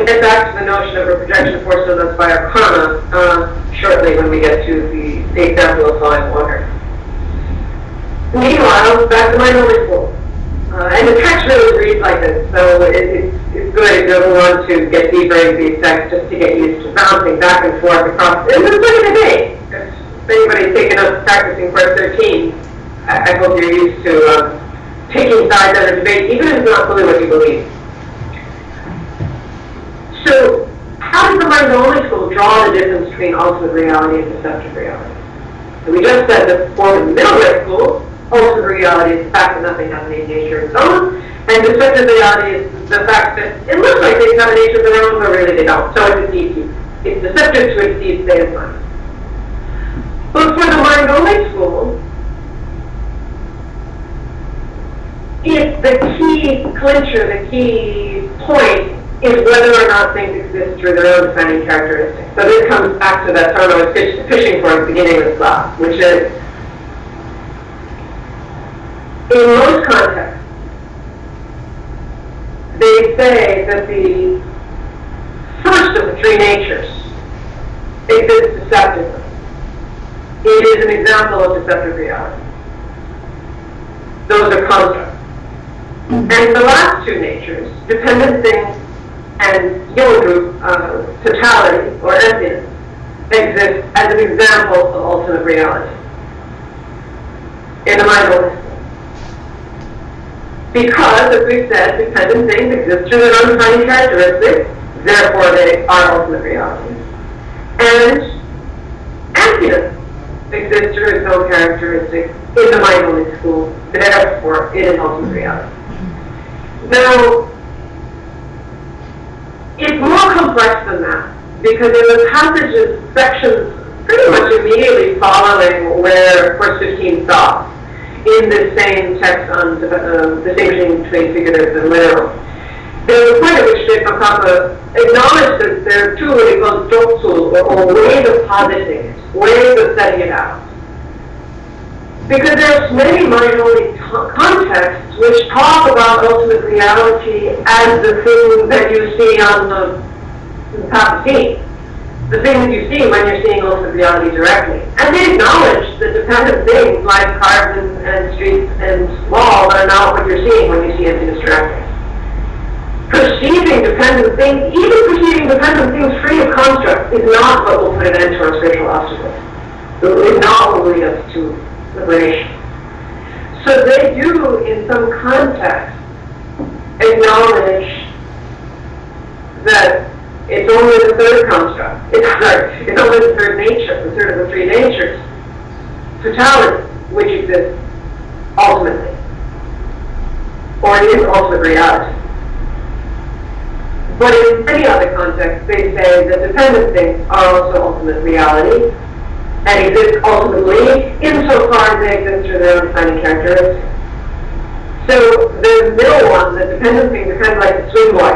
get back to the notion of a projection force so that's by our karma shortly when we get to the example of flowing water. Meanwhile, back to my knowledge school. And the text really reads like this, so it's good if you ever want to get deeper into these texts just to get used to bouncing back and forth across. And it's like a debate. If anybody's taken up practicing Course 13, I hope you're used to taking sides in a debate, even if it's not fully what you believe. So, how does the mind-only school draw the difference between ultimate reality and deceptive reality? So we just said that for the middle way school, ultimate reality is the fact that nothing has any nature of its own, and deceptive reality is the fact that it looks like things have a nature of their own, but really they don't. So it deceives you. It's deceptive to a deceived state of mind. But for the mind-only school, if the key clincher, the key point, is whether or not things exist through their own defining characteristics. So this comes back to that term I was fishing for at the beginning of this class, which is, in most contexts, they say that the first of the three natures exists deceptively. It is an example of deceptive reality. Those are constructs. And the last two natures, dependent things and yoga group totality or emptiness, exist as an example of ultimate reality in the mind-only school. Because, as we've said, dependent things exist through their own defining characteristics, therefore they are ultimate reality. And emptiness exists through its own characteristics in the mind-only school, therefore it is ultimate reality. Now, it's more complex than that, because in the passages, sections pretty much immediately following where Course 15 stops, in this same text on distinguishing between figurative and literal, there's a point at which Papa acknowledged that there are two what he calls joksul, or ways of positing it, ways of setting it out. Because there's many mind-only contexts which talk about ultimate reality as the thing that you see on the path of seeing. The thing that you see when you're seeing ultimate reality directly. And they acknowledge that dependent things like cars and streets and walls are not what you're seeing when you see emptiness directly. Perceiving dependent things, even perceiving dependent things free of construct, is not what will put an end to our spiritual obstacles. It is not what will lead us to liberation. So they do, in some context, acknowledge that it's only the third construct. It's only the third nature, the third of the three natures, totality, which exists ultimately, or it is ultimate reality. But in many other contexts, they say that dependent things are also ultimate reality, and exist ultimately insofar as they exist through their own defining characteristics. So the middle one, the dependent things, are kind of like the swing boy.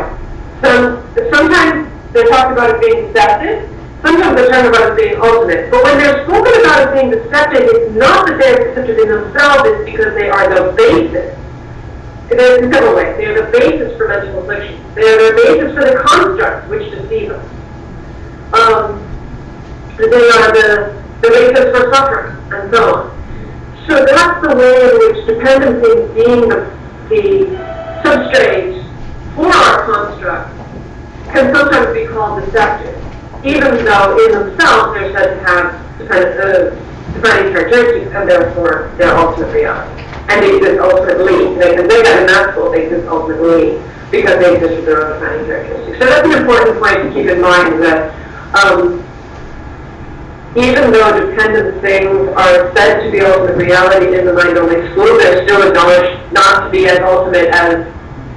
Sometimes they're talked about as being deceptive, sometimes they're talked about as being ultimate. But when they're spoken about as being deceptive, it's not that they're deceptive in themselves, it's because they are the basis. There's in several ways. They are the basis for mental affliction. They are the basis for the constructs which deceive us. They are the basis for suffering, and so on. So that's the way in which dependent things being the substrate for our construct can sometimes be called deceptive, even though in themselves they're said to have defining characteristics, and therefore they're ultimate reality. And they exist ultimately. They got in that school, they exist ultimately because they exist with their own defining characteristics. So that's an important point to keep in mind, that even though dependent things are said to be ultimate reality in the mind-only school, they're still acknowledged not to be as ultimate as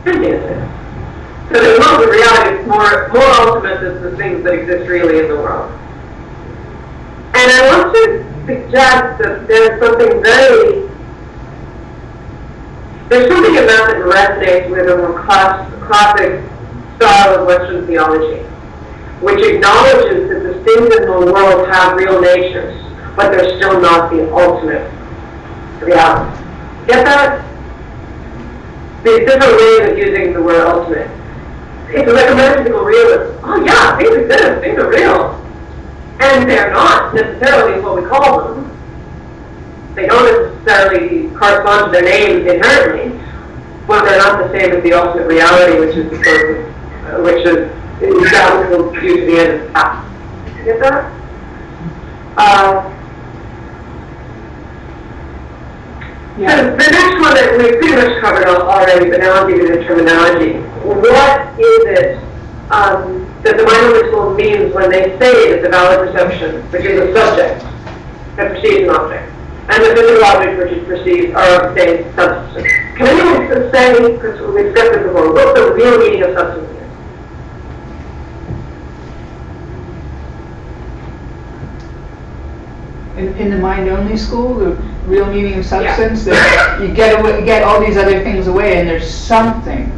emptiness is. So there's ultimate reality is more ultimate than the things that exist really in the world. And I want to suggest that there's something about that resonates with a more classic style of Western theology, which acknowledges that the things in the world have real natures, but they're still not the ultimate reality. Get that? There's different ways of using the word ultimate. It's like a metaphysical realism. exist, things are real. And they're not necessarily what we call them. They don't necessarily correspond to their names inherently, but they're not the same as the ultimate reality, which is the source of, which is that which will produce the end of the past. You get that? Yeah. So the next one that we pretty much covered already, but now I'll give you the terminology. What is it that the mind-only school means when they say it's a valid perception, which is a subject that perceives an object, and the physical object which is perceived are of the same substance? Can anyone say, because we've discussed this before, what's the real meaning of substance here? In the mind-only school, the real meaning of substance, that you get all these other things away, and there's something.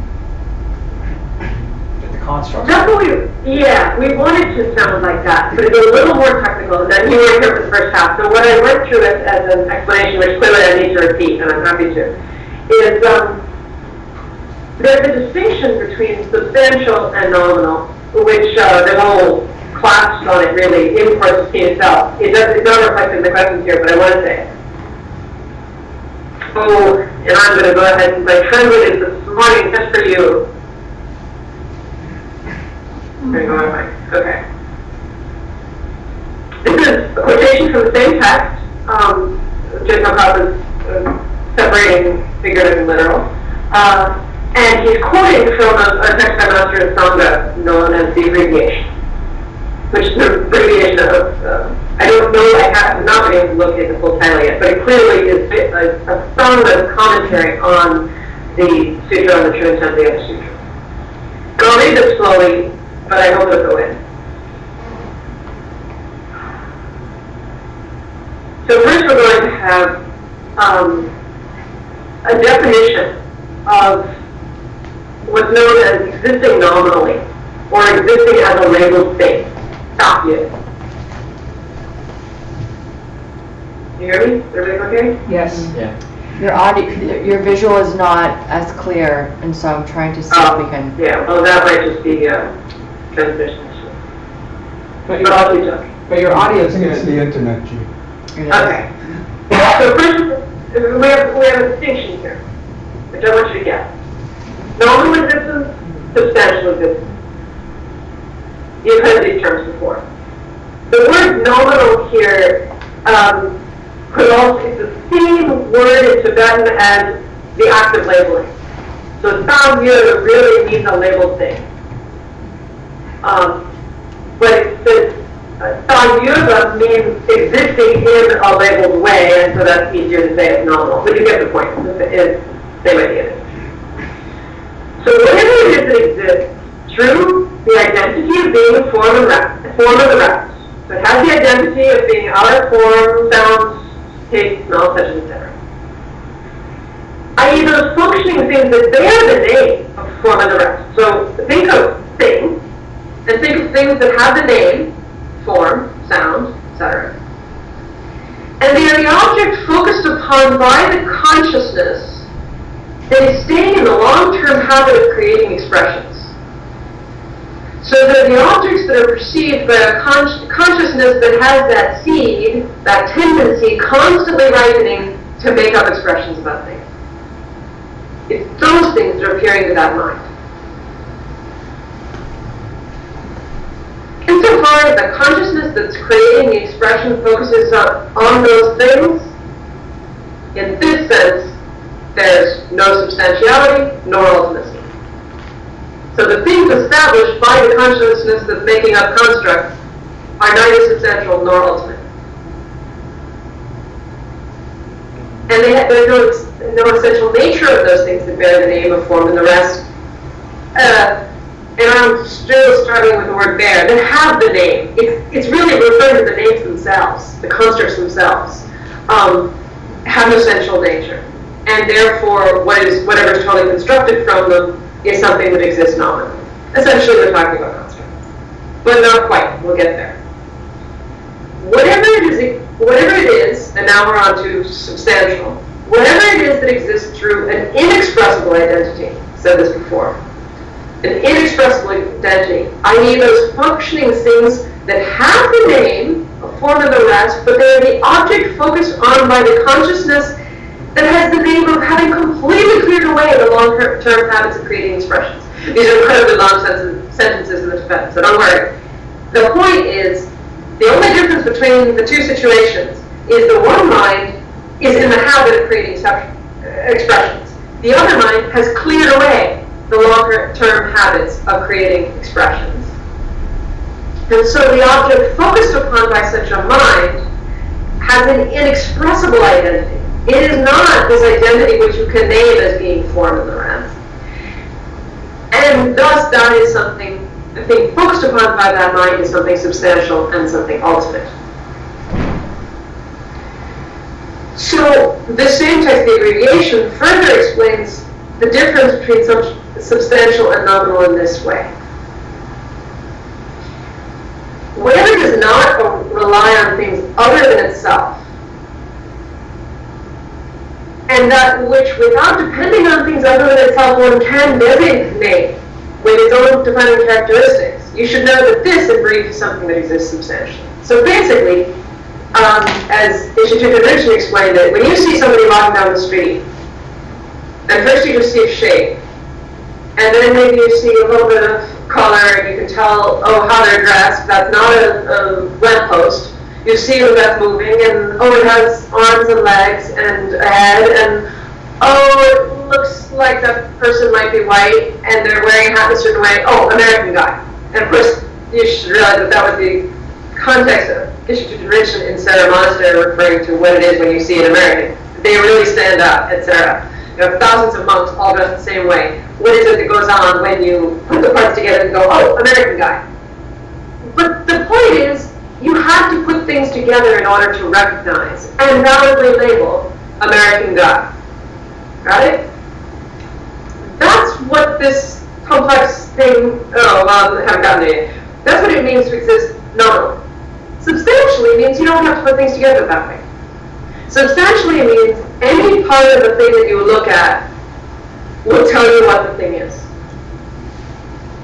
The construct. That's what we wanted to sound like that, but it's a little more technical than you were here for the first half. So what I went through it as an explanation, which clearly I need to repeat, and I'm happy to, is there's a distinction between substantial and nominal, which the whole class on it really imports in itself. It's not reflected in the questions here, but I want to say it. Oh, and I'm going to go ahead and I translated this morning just for you. Okay. This is a quotation from the same text. Jason Cobb is separating figurative and literal. And he's quoting from a text by Master Sangha known as the abbreviation, which is the abbreviation of, I don't know, I have not been able to locate the full title yet, but it clearly is a Sangha commentary on the Sutra on the True Intent of the Other Sutra. And I'll read this slowly, but I hope it'll go in. So first we're going to have a definition of what's known as existing nominally, or existing as a labeled state. Stop you. You hear me? Is everybody okay? Yes. Yeah. Your audio, your visual is not as clear, and so I'm trying to see if we can. Yeah, well that might just be transmission. But But your audio is It's the good. internet, G. okay. So first, we have a distinction here, which I want you to get. Nominal existence, substantial existence. You've heard these terms before. The word nominal here could also, it's the same word in Tibetan as the act of labeling. So Samyur really means a labeled thing. But it says Samyuga means existing in a labeled way, and so that's easier to say it's nominal. But you get the point. It's the same idea. So whatever it is that exists, through the identity of being a form of the rest. So it has the identity of being outer form, sounds, taste, smell, touch, etc. I.e. those functioning things that bear the name of form of the rest. So think of things, and think of things that have the name, form, sound, etc. And they are the object focused upon by the consciousness that is staying in the long-term habit of creating expressions. So they're the objects that are perceived by a consciousness that has that seed, that tendency, constantly ripening to make up expressions about things. It's those things that are appearing to that mind. Insofar as the consciousness that's creating the expression focuses on those things, in this sense, there's no substantiality nor ultimacy. So the things established by the consciousness that's making up construct are neither substantial nor ultimate. And there's no essential nature of those things that bear the name of form and the rest. And I'm still struggling with the word bear, that have the name. It's really referring to the names themselves, the constructs themselves, have an essential nature. And therefore, whatever is totally constructed from them is something that exists nominally. Essentially, we're talking about constructs. But not quite. We'll get there. Whatever it is, and now we're on to substantial, whatever it is that exists through an inexpressible identity, said this before, An inexpressible identity, i.e. those functioning things that have the name, a form of the rest, but they are the object focused on by the consciousness that has the name of having completely cleared away the long-term habits of creating expressions. These are incredibly long sentences in the Tibetan, so don't worry. The point is, the only difference between the two situations is the one mind is in the habit of creating expressions. The other mind has cleared away the longer-term habits of creating expressions. And so the object focused upon by such a mind has an inexpressible identity. It is not this identity which you can name as being form in the rest. And thus that is something, the thing focused upon by that mind is something substantial and something ultimate. So this same text, the abbreviation, further explains the difference between substantial and nominal in this way. Whatever does not rely on things other than itself, and that which, without depending on things other than itself, one can designate with its own defining characteristics, you should know that this, in brief, is something that exists substantially. So basically, as Institute originally explained it, when you see somebody walking down the street, and first you just see a shape, and then maybe you see a little bit of color, and you can tell, oh, how they're dressed. That's not a lamppost. You see that that's moving, and oh, it has arms and legs and a head, and oh, it looks like that person might be white, and they're wearing a hat in a certain way. Oh, American guy. And of course, you should realize that that was the context of Geshe Rinchen in Sarah Monastery, referring to what it is when you see an American. They really stand up at Sarah. You have thousands of monks all dressed the same way. What is it that goes on when you put the parts together and go, oh, American guy? But the point is, you have to put things together in order to recognize and validly label American guy. Got it? That's what this complex thing, I haven't gotten it yet. That's what it means to exist nominally. Substantially means you don't have to put things together that way. Substantially means any part of the thing that you look at will tell you what the thing is.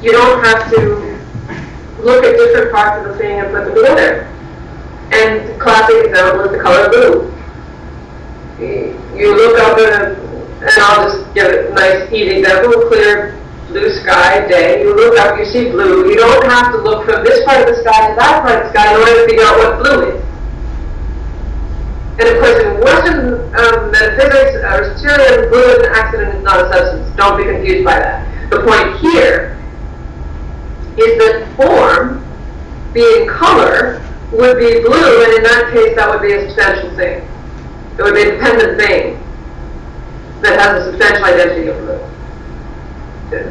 You don't have to look at different parts of the thing and put them together. And the classic example is the color blue. You look up at and I'll just give it a nice, easy example, clear blue sky day. You look up, you see blue. You don't have to look from this part of the sky to that part of the sky in order to figure out what blue is. And of course, in Western metaphysics, Aristotelian, blue is an accident, it's not a substance. Don't be confused by that. The point here is that form, being color, would be blue, and in that case, that would be a substantial thing. It would be a dependent thing that has a substantial identity of blue.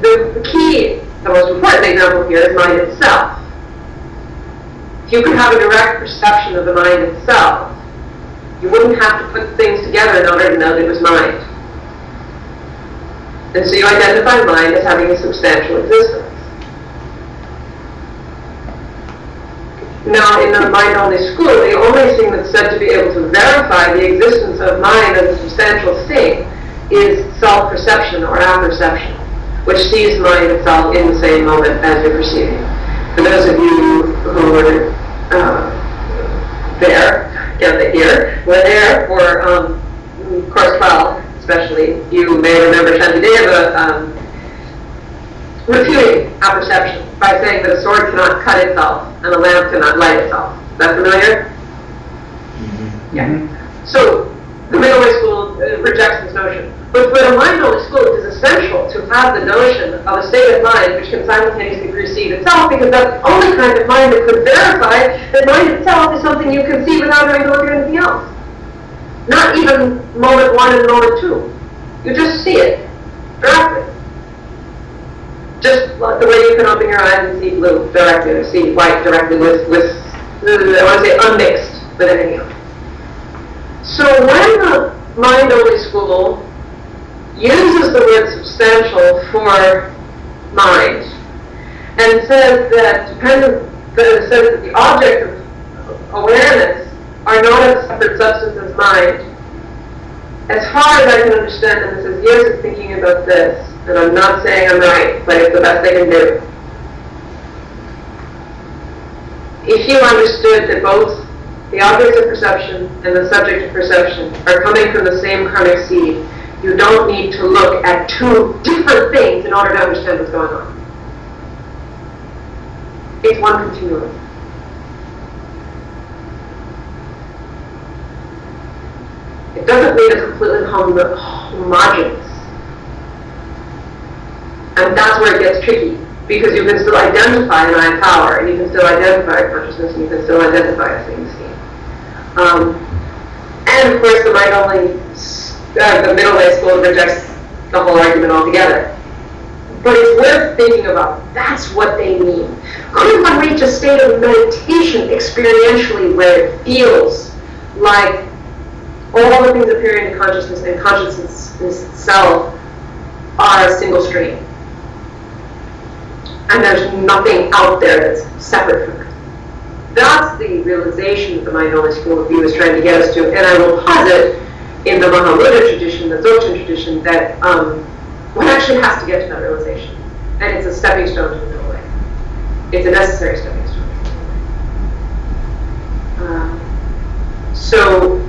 The key, the most important example here is mind itself. If you could have a direct perception of the mind itself, you wouldn't have to put things together in order to know that it was mind. And so you identify mind as having a substantial existence. Now, in the mind-only school, the only thing that's said to be able to verify the existence of mind as a substantial thing is self-perception or apperception, which sees mind itself in the same moment as you're perceiving. For those of you who were were there for course 12, especially, you may remember Shantideva refuting apperception by saying that a sword cannot cut itself and a lamp cannot light itself. Is that familiar? Mm-hmm. Yeah. So the middle-way school rejects this notion. But for the mind-only school, it is essential to have the notion of a state of mind which can simultaneously perceive itself, because that's the only kind of mind that could verify that mind itself is something you can see without having to look at anything else. Not even moment one and moment two. You just see it directly. Just like the way you can open your eyes and see blue directly, or see white directly with I want to say unmixed with anything else. So when the mind-only school uses the word substantial for mind and says that the object of awareness are not a separate substance as mind, as hard as I can understand them, this is years of thinking about this, and I'm not saying I'm right, but it's the best I can do. If you understood that both the object of perception and the subject of perception are coming from the same karmic seed, you don't need to look at two different things in order to understand what's going on. It's one continuum. It doesn't mean it's completely homogeneous. And that's where it gets tricky, because you can still identify an I power, and you can still identify a consciousness, and you can still identify a thing scheme. And of course, the middle way school rejects the whole argument altogether. But it's worth thinking about. That's what they mean. Could one reach a state of meditation experientially where it feels like all the things appearing in consciousness and consciousness itself are a single stream? And there's nothing out there that's separate from it. That's the realization that the mind-only school of view is trying to get us to. And I will posit in the Mahamudra tradition, the Dzogchen tradition, that one actually has to get to that realization. And it's a stepping stone to the middle way. It's a necessary stepping stone. So,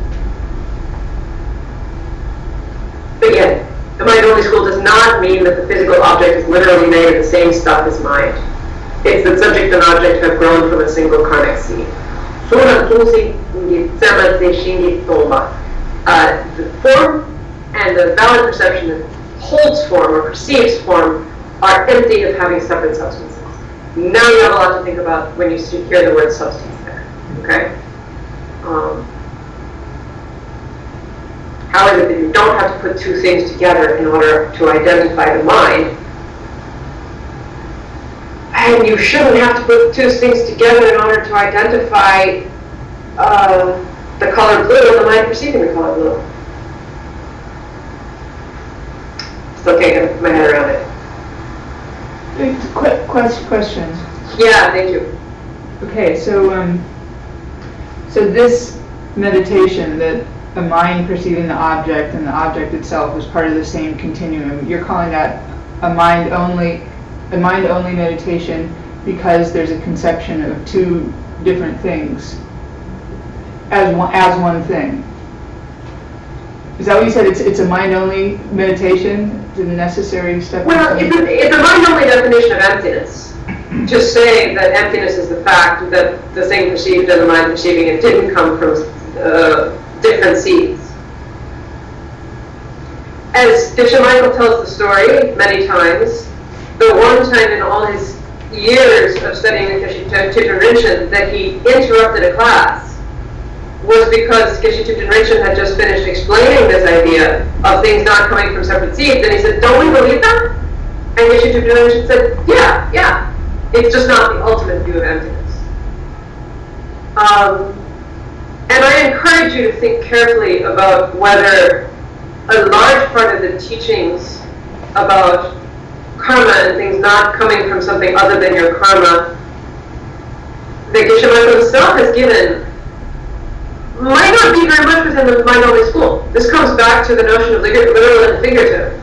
again, the mind-only school does not mean that the physical object is literally made of the same stuff as mind. It's that subject and object have grown from a single karmic seed. The form and the valid perception that holds form or perceives form are empty of having separate substances. Now you have a lot to think about when you hear the word substance there. Okay? How is it that you don't have to put two things together in order to identify the mind? And you shouldn't have to put two things together in order to identify the color blue and the mind perceiving the color blue. Still can't get my head around it. Questions? Yeah, thank you. Okay, so this meditation, that a mind perceiving the object and the object itself is part of the same continuum, you're calling that a mind-only meditation because there's a conception of two different things as one thing. Is that what you said? It's a mind-only meditation? It's a necessary step? Well, it's a mind-only definition of emptiness. To say that emptiness is the fact that the thing perceived and the mind perceiving it didn't come from different seeds. As Geshe Michael tells the story many times, the one time in all his years of studying the Geshe Thupten Rinchen that he interrupted a class was because Geshe Thupten Rinchen had just finished explaining this idea of things not coming from separate seeds, and he said, "Don't we believe that?" And Geshe Thupten Rinchen said, yeah. It's just not the ultimate view of emptiness. And I encourage you to think carefully about whether a large part of the teachings about karma and things not coming from something other than your karma that Geshe Michael himself has given might not be very much within the mind-only school. This comes back to the notion of literal and figurative.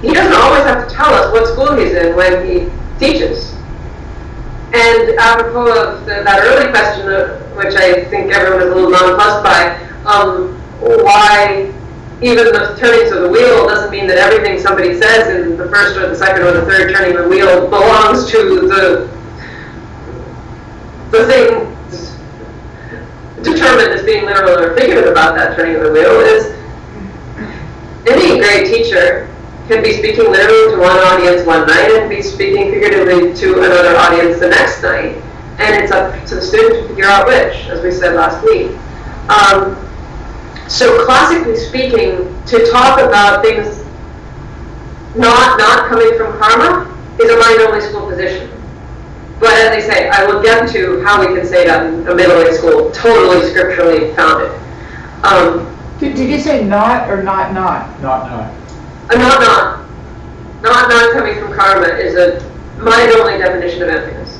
He doesn't always have to tell us what school he's in when he teaches. And apropos of that early question, which I think everyone is a little nonplussed by, why even the turnings of the wheel doesn't mean that everything somebody says in the first or the second or the third turning of the wheel belongs to the thing determined as being literal or figurative about that turning of the wheel is any great teacher can be speaking literally to one audience one night and be speaking figuratively to another audience the next night. And it's up to the student to figure out which, as we said last week. So classically speaking, to talk about things not coming from karma is a mind-only school position. But as they say, I will get to how we can say that in a middle-way school, totally scripturally founded. Did you say not or not? Not. A not coming from karma is a mind-only definition of emptiness.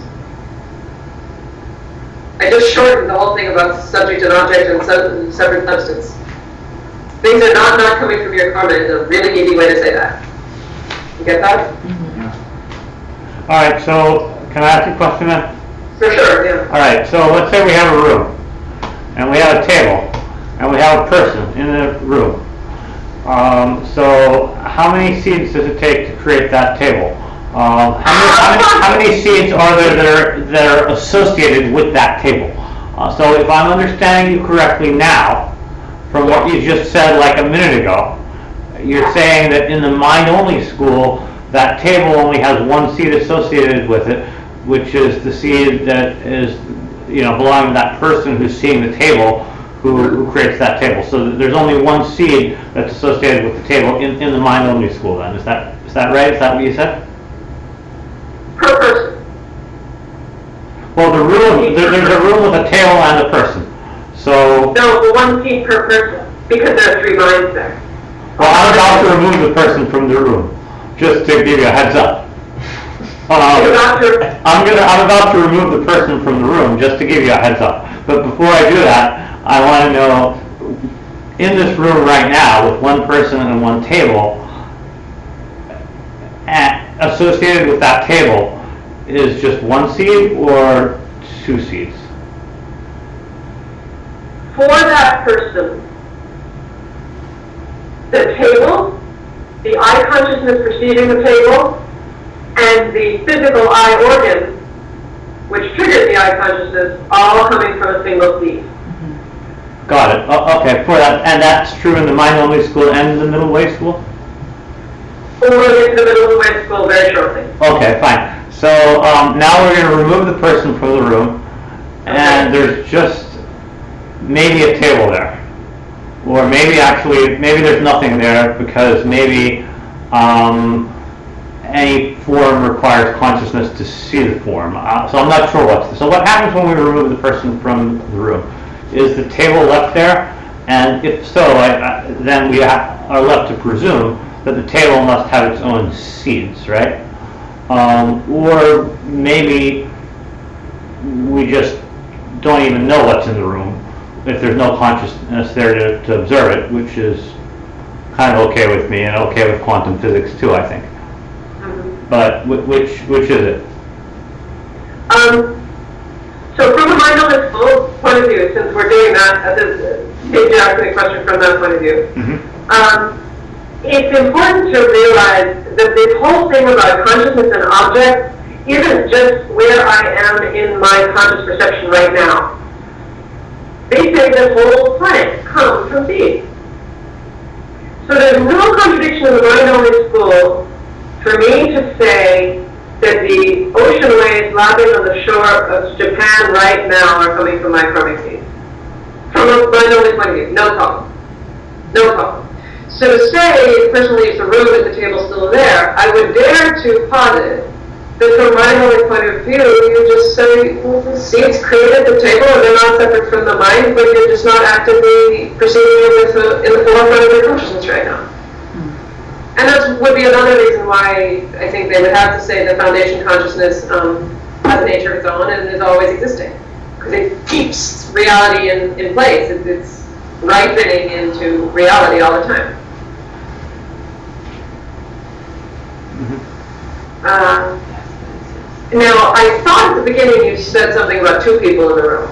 I just shortened the whole thing about subject and object and separate substance. Things are not coming from your karma is a really easy way to say that. You get that? All right, so can I ask you a question then? For sure, yeah. All right, so let's say we have a room, and we have a table, and we have a person in the room. So how many seeds does it take to create that table? How many seeds are there that are associated with that table? So if I'm understanding you correctly now, from what you just said like a minute ago, you're saying that in the mind-only school, that table only has one seed associated with it, which is the seed that is, belonging to that person who's seeing the table, who creates that table. So there's only one seed that's associated with the table in the mind-only school. Then is that right? Is that what you said? Per person. Well, the room there's a room with a table and a person. So No, one seed per person, because there are 3 minds there. well, I'm about to remove the person from the room, just to give you a heads up. I'm about to remove the person from the room, just to give you a heads up. But before I do that, I want to know, in this room right now, with one person and one table, associated with that table is just one seed or 2 seeds? For that person, the table, the eye consciousness perceiving the table, and the physical eye organ, which triggers the eye consciousness, all coming from a single seed. Got it. Okay, for that, and that's true in the mind-only school and in the middle way school? We'll get to the middle way school very shortly. Okay, fine. So now we're going to remove the person from the room, and there's just maybe a table there. Or maybe there's nothing there, because maybe any form requires consciousness to see the form. So I'm not sure so what happens when we remove the person from the room? Is the table left there? And if so, then we are left to presume that the table must have its own seeds, right? Or maybe we just don't even know what's in the room if there's no consciousness there to observe it, which is kind of okay with me and okay with quantum physics too, I think. But which is it? So from a mind-only school point of view, since we're doing that, maybe asking a question from that point of view, it's important to realize that this whole thing about consciousness and object isn't just where I am in my conscious perception right now. They say this whole planet comes from seeds. So there's no contradiction in the mind-only school for me to say that the ocean waves lapping on the shore of Japan right now are coming from my karmic seeds. From a mind-only point of view, no problem. No problem. So to say the person leaves the room and the table's still there, I would dare to posit that from my mind-only point of view, you just say, well, the seeds created the table and they're not separate from the mind, but you're just not actively perceiving it in the forefront of your consciousness right now. And that would be another reason why I think they would have to say the foundation consciousness has a nature of its own and is always existing. Because it keeps reality in place. It's ripening into reality all the time. Now, I thought at the beginning you said something about 2 people in the room.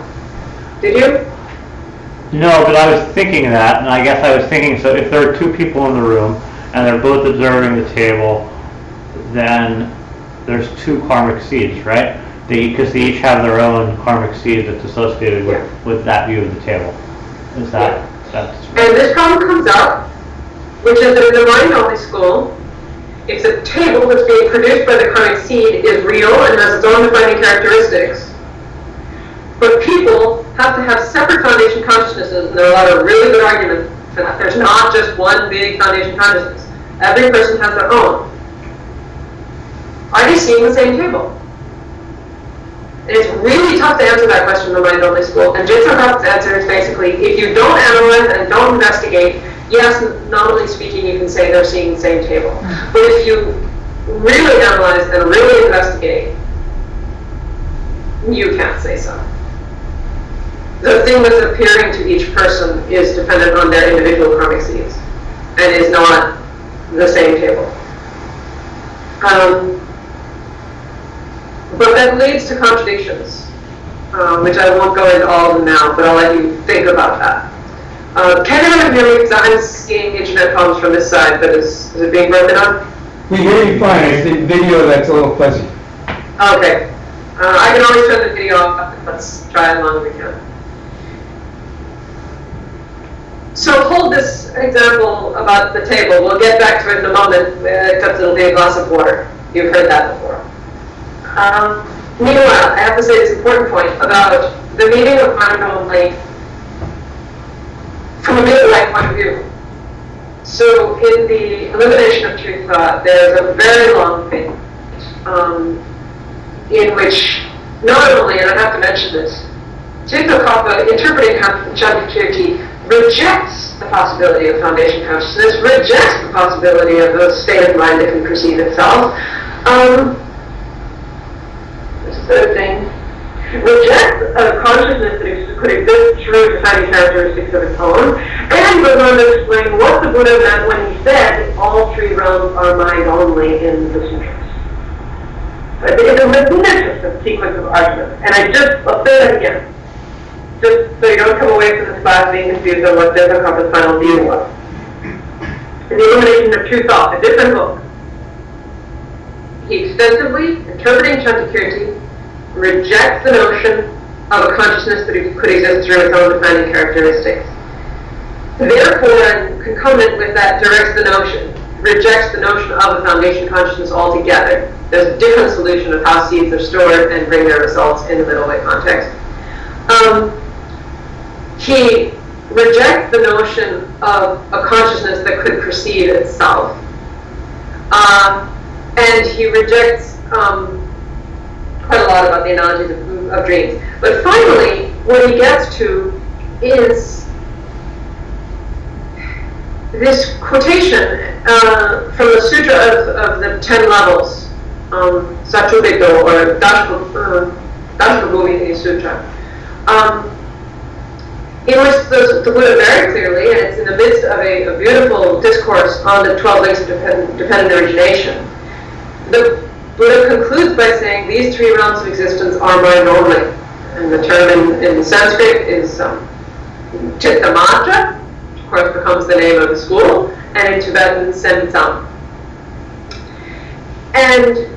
Did you? No, but I was thinking that, and I guess I was thinking, so if there are 2 people in the room, and they're both observing the table, then there's 2 karmic seeds, right? Because they each have their own karmic seed that's associated with that view of the table. Is that? That's right. And this problem comes up, which is that in the mind-only school, if the table that's being produced by the karmic seed is real and has its own defining characteristics, but people have to have separate foundation consciousnesses, and there are a lot of really good arguments for that. There's not just one big foundation consciousness. Every person has their own. Are they seeing the same table? And it's really tough to answer that question in the mind-only school. And Jigsaw Puppet's answer is basically, if you don't analyze and don't investigate, yes, nominally speaking, you can say they're seeing the same table. But if you really analyze and really investigate, you can't say so. the thing that's appearing to each person is dependent on their individual karmic seeds and is not the same table. But that leads to contradictions, which I won't go into all of them now, but I'll let you think about that. Can anyone hear me? Because I'm seeing internet problems from this side, but is it being broken up? We hear you fine, it's the video that's a little fuzzy. Okay. I can always turn the video off. Let's try as long as we can. So hold this example about the table. We'll get back to it in a moment, except it'll be a glass of water. You've heard that before. Meanwhile, I have to say this important point about the meaning of mind only from a midlife point of view. So in the elimination of true thought, there's a very long thing in which not only, and I have to mention this, Jacob Kappa, interpreting Chandrakirti, rejects the possibility of foundation consciousness, rejects the possibility of a state of mind that can perceive itself. This is the third thing. Rejects a consciousness that could exist through defining characteristics of its own, and goes on to explain what the Buddha meant when he said all three realms are mind only in the sutras. It's a magnificent sequence of arguments, and I'll say that again, just so you don't come away from this class being confused on what Jacob Kappa's final view was. In the Illumination of True Thought, a different book, he extensively, interpreting Chandrakirti, rejects the notion of a consciousness that could exist through its own defining characteristics. Therefore, and concomitant with that, rejects the notion of a foundation consciousness altogether. There's a different solution of how seeds are stored and bring their results in the middle way context. He rejects the notion of a consciousness that could perceive itself. And he rejects quite a lot about the analogies of dreams. But finally, what he gets to is this quotation from the Sutra of the 10 levels, Satchubito or Dashprabhu Sutra, in which the Buddha very clearly, and it's in the midst of a beautiful discourse on the 12 links of dependent origination, the Buddha concludes by saying these three realms of existence are mind only. And the term in Sanskrit is Chittamatra, which of course becomes the name of the school, and in Tibetan, Sensam. And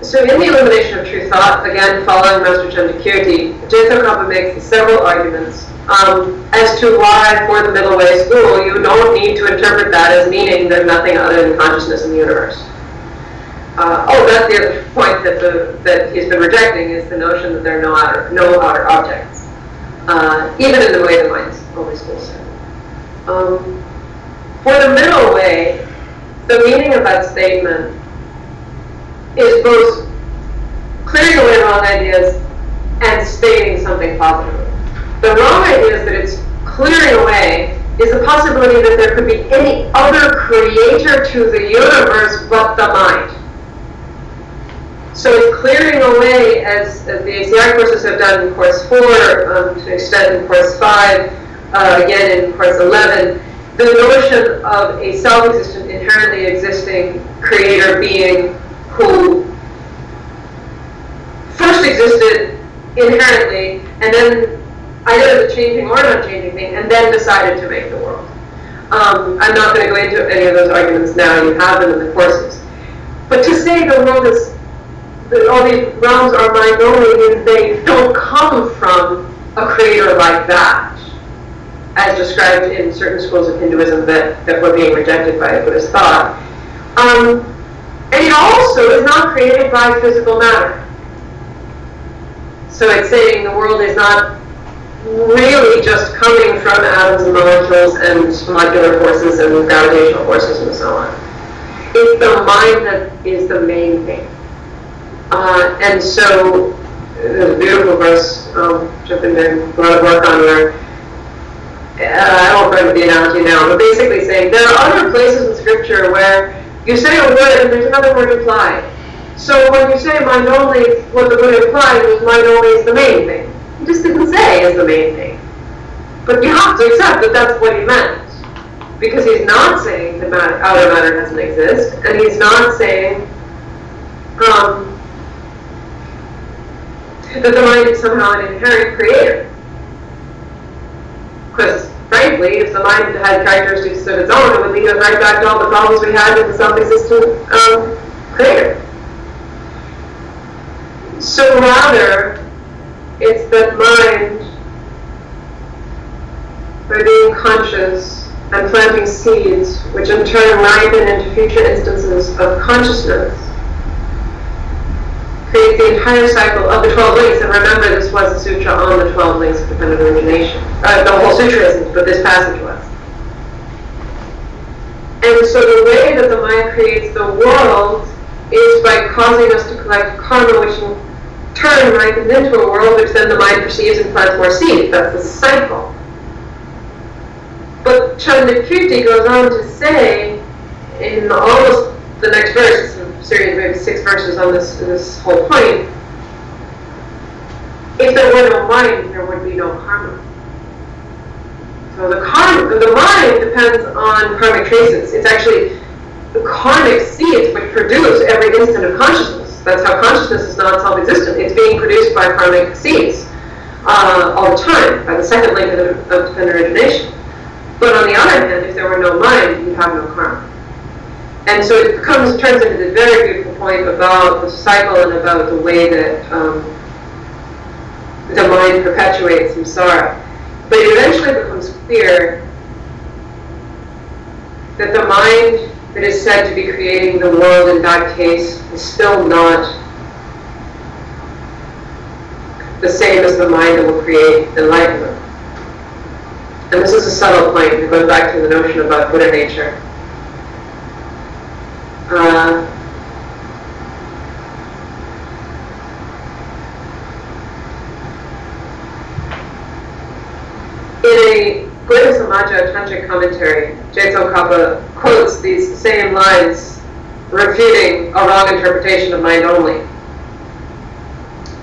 so in the Illumination of True Thought, again following Master Chandrakirti, Jacob Kappa makes several arguments as to why for the Middle Way school you don't need to interpret that as meaning there's nothing other than consciousness in the universe. That's the other point that he's been rejecting, is the notion that there are no outer objects, even in the way the mind's only school said. For the Middle Way, the meaning of that statement is both clearing away wrong ideas and stating something positive. The wrong idea is that it's clearing away is the possibility that there could be any other creator to the universe but the mind. So it's clearing away, as the ACI courses have done in Course 4, to an extent in Course 5, again in Course 11, the notion of a self-existent, inherently existing creator being who first existed inherently, and then either as a changing or an unchanging thing, and then decided to make the world. I'm not going to go into any of those arguments now, you have them in the courses. But to say the world is, that all these realms are mind only, means they don't come from a creator like that, as described in certain schools of Hinduism that were being rejected by Buddhist thought. And it also is not created by physical matter. So it's saying the world is not really just coming from atoms and molecules and molecular forces and gravitational forces and so on. It's the mind that is the main thing. And so, there's a beautiful verse, which I've been doing a lot of work on, where, I won't go into the analogy now, but basically saying there are other places in Scripture where you say a word and there's another word implied. So when you say mind only, what the Buddha implied was mind only is the main thing. He just didn't say is the main thing. But you have to accept that that's what he meant. Because he's not saying that outer matter doesn't exist, and he's not saying that the mind is somehow an inherent creator. Because, frankly, if the mind had characteristics of its own, it would lead us right back to all the problems we had with the self-existent creator. So rather, it's that mind, by being conscious and planting seeds, which in turn ripen into future instances of consciousness, creates the entire cycle of the 12 links. And remember, this was a sutra on the 12 links of dependent origination. The whole sutra isn't, but this passage was. And so the way that the mind creates the world is by causing us to collect karma, which in turn ripens into a world which then the mind perceives and plants more seeds. That's the cycle. But Chandrakirti goes on to say, in almost the next verse, a series of maybe 6 verses on this whole point, if there were no mind, there would be no karma. So the mind depends on karmic traces. It's actually the karmic seeds which produce every instant of consciousness. That's how consciousness is not self-existent. It's being produced by karmic seeds all the time, by the second link of dependent origination. But on the other hand, if there were no mind, you'd have no karma. And so it turns into this very beautiful point about the cycle and about the way that the mind perpetuates samsara. But it eventually becomes clear that the mind that is said to be creating the world in that case is still not the same as the mind that will create enlightenment. And this is a subtle point. It goes back to the notion about Buddha nature. In a Buddha Samaja Tantric commentary, Tsongkhapa quotes these same lines refuting a wrong interpretation of mind only.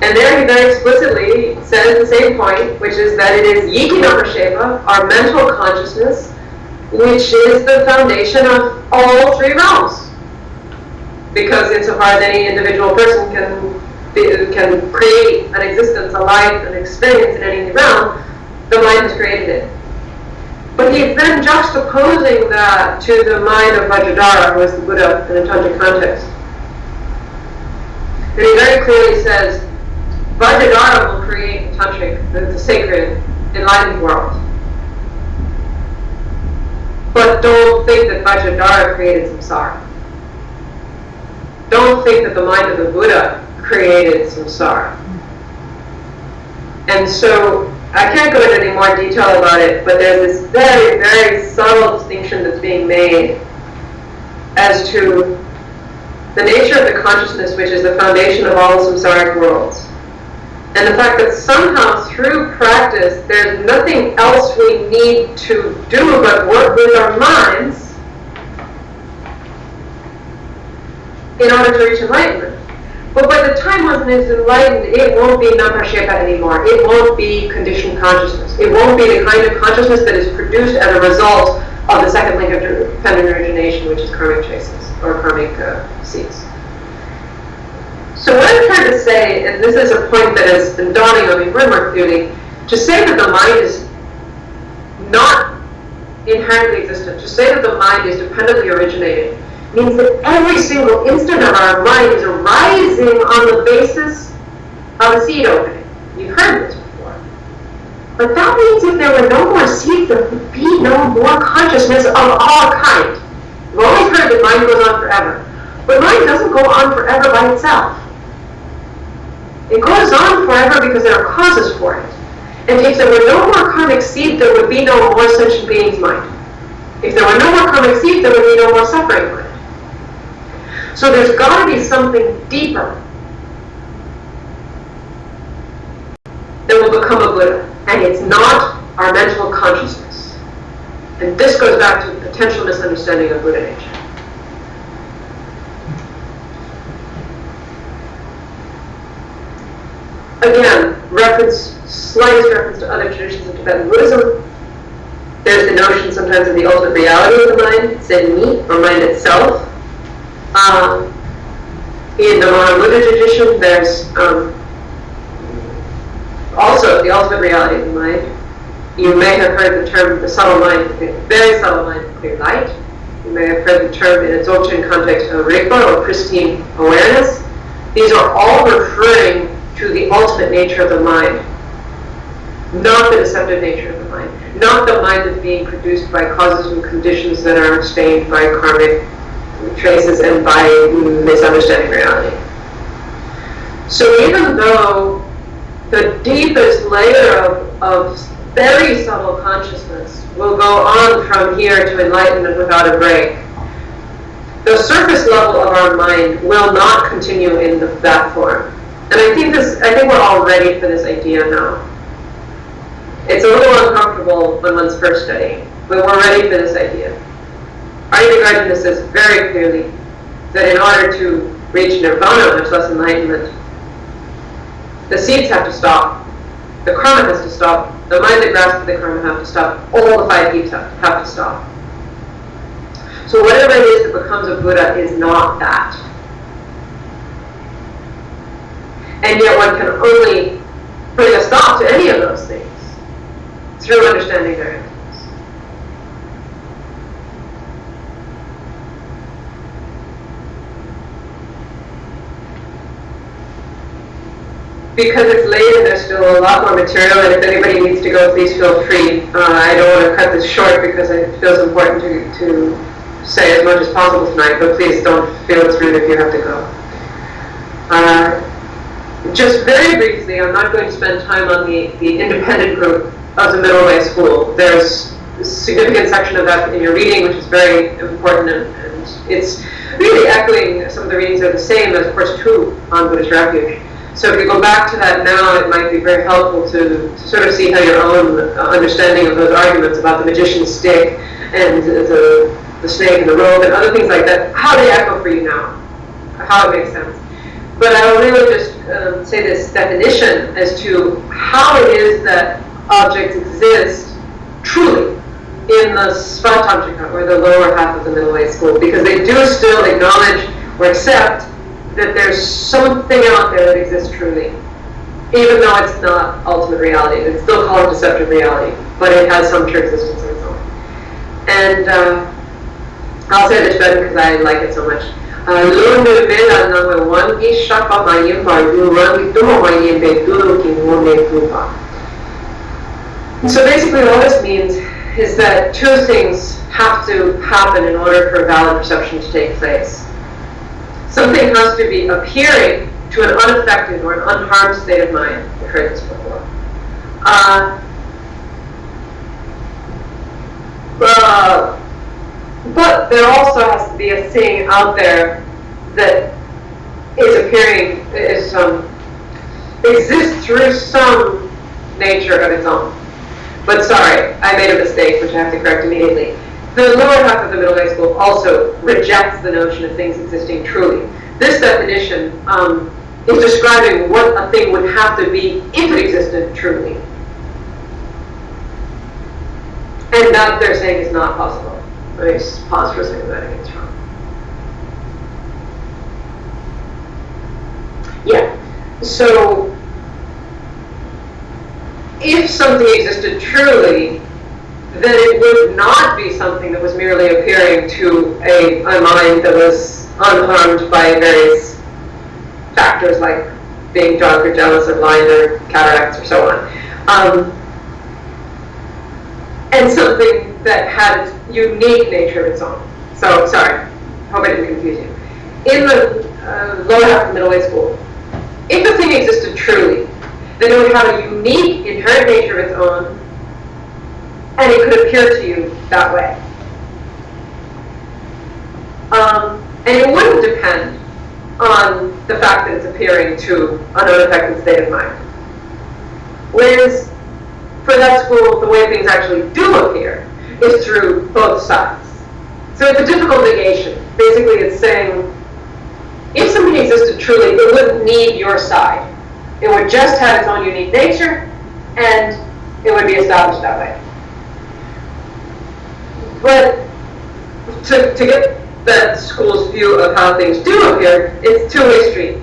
And there he very explicitly says the same point, which is that it is Yikinapasheva, our mental consciousness, which is the foundation of all 3 realms. Because insofar as any individual person can create an existence, a life, an experience in any realm, the mind has created it. But he's then juxtaposing that to the mind of Vajradhara, who is the Buddha in a tantric context. And he very clearly says, Vajradhara will create tantric, the sacred, enlightened world. But don't think that Vajradhara created samsara. Don't think that the mind of the Buddha created samsara. And so, I can't go into any more detail about it, but there's this very, very subtle distinction that's being made as to the nature of the consciousness, which is the foundation of all samsaric worlds. And the fact that somehow through practice, there's nothing else we need to do but work with our minds in order to reach enlightenment. But by the time one is enlightened, it won't be Naprashepa anymore. It won't be conditioned consciousness. It won't be the kind of consciousness that is produced as a result of the second link of dependent origination, which is karmic traces, or karmic seeds. So what I'm trying to say, and this is a point that has been dawning on me more and more clearly, to say that the mind is not inherently existent, to say that the mind is dependently originated, means that every single instant of our mind is arising on the basis of a seed opening. You've heard this before. But that means if there were no more seeds, there would be no more consciousness of all kind. You've always heard that mind goes on forever. But mind doesn't go on forever by itself. It goes on forever because there are causes for it. And if there were no more karmic seed, there would be no more sentient being's mind. If there were no more karmic seed, there would be no more suffering mind. So there's got to be something deeper that will become a Buddha. And it's not our mental consciousness. And this goes back to the potential misunderstanding of Buddha nature. Again, slightest reference to other traditions of Tibetan Buddhism. There's the notion sometimes of the ultimate reality of the mind, said me, or mind itself. In the Mahamudra tradition, there's also the ultimate reality of the mind. You may have heard the term the subtle mind, very subtle mind, clear light. You may have heard the term in its Dzogchen context of Rigpa, or pristine awareness. These are all referring to the ultimate nature of the mind, not the deceptive nature of the mind, not the mind that's being produced by causes and conditions that are stained by karmic traces and by misunderstanding reality. So even though the deepest layer of very subtle consciousness will go on from here to enlightenment without a break, the surface level of our mind will not continue in that form. And I think we're all ready for this idea now. It's a little uncomfortable when one's first studying, but we're ready for this idea. Ayurveda says very clearly that in order to reach nirvana, much less enlightenment, the seeds have to stop, the karma has to stop, the mind that grasps the karma have to stop, all the 5 heaps have to stop. So whatever it is that becomes a Buddha is not that. And yet one can only bring a stop to any of those things through understanding their influence. Because it's late and there's still a lot more material, and if anybody needs to go, please feel free. I don't want to cut this short because it feels important to say as much as possible tonight, but please don't feel it's rude if you have to go. Just very briefly, I'm not going to spend time on the independent group of the middle way school. There's a significant section of that in your reading, which is very important, and it's really echoing some of the readings are the same as Course 2 on Buddhist Refuge. So if you go back to that now, it might be very helpful to sort of see how your own understanding of those arguments about the magician's stick and the snake and the robe and other things like that, how they echo for you now, how it makes sense. But I will really just say this definition as to how it is that objects exist truly in the Svatantrika, or the lower half of the middle way school, because they do still acknowledge or accept that there's something out there that exists truly, even though it's not ultimate reality. It's still called deceptive reality, but it has some true existence of its own. And I'll say the Tibetan because I like it so much. So basically all this means is that 2 things have to happen in order for valid perception to take place. Something has to be appearing to an unaffected or an unharmed state of mind. We've heard this before. But there also has to be a thing out there that is appearing, exists through some nature of its own. But sorry, I made a mistake, which I have to correct immediately. The lower half of the middle way school also rejects the notion of things existing truly. This definition is describing what a thing would have to be if it existed truly. And that they're saying is not possible. Let me just pause for a second, I think it's wrong. Yeah, so if something existed truly, then it would not be something that was merely appearing to a mind that was unharmed by various factors like being drunk or jealous or blind or cataracts or so on. And something that had its unique nature of its own. So, sorry, hope I didn't confuse you. In the lower half of middle way school, if the thing existed truly, then it would have a unique inherent nature of its own, and it could appear to you that way. And it wouldn't depend on the fact that it's appearing to an unaffected state of mind. Whereas, for that school, the way things actually do appear is through both sides. So it's a difficult negation. Basically, it's saying, if something existed truly, it wouldn't need your side. It would just have its own unique nature, and it would be established that way. But to get that school's view of how things do appear, it's a two-way street.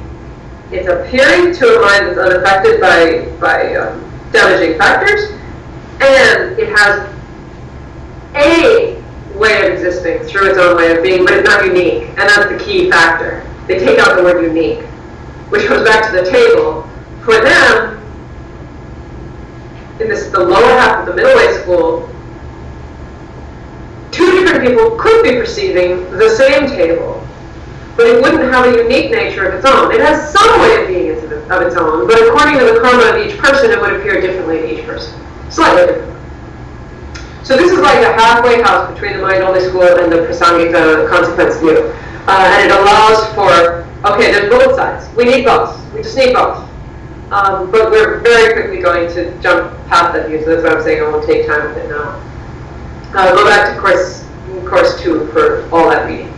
It's appearing to a mind that's unaffected by damaging factors, and it has a way of existing through its own way of being, but it's not unique, and that's the key factor. They take out the word unique, which comes back to the table. For them, in the lower half of the middle way school, two different people could be perceiving the same table, but it wouldn't have a unique nature of its own. It has some way of being of its own, but according to the karma of each person, it would appear differently to each person. Slightly different. So this is like a halfway house between the mind-only school and the prasangika consequence view. And it allows for, okay, there's both sides. We need both. We just need both. But we're very quickly going to jump past that view, so that's why I'm saying I won't take time with it now. Go back to course 2 for all that reading.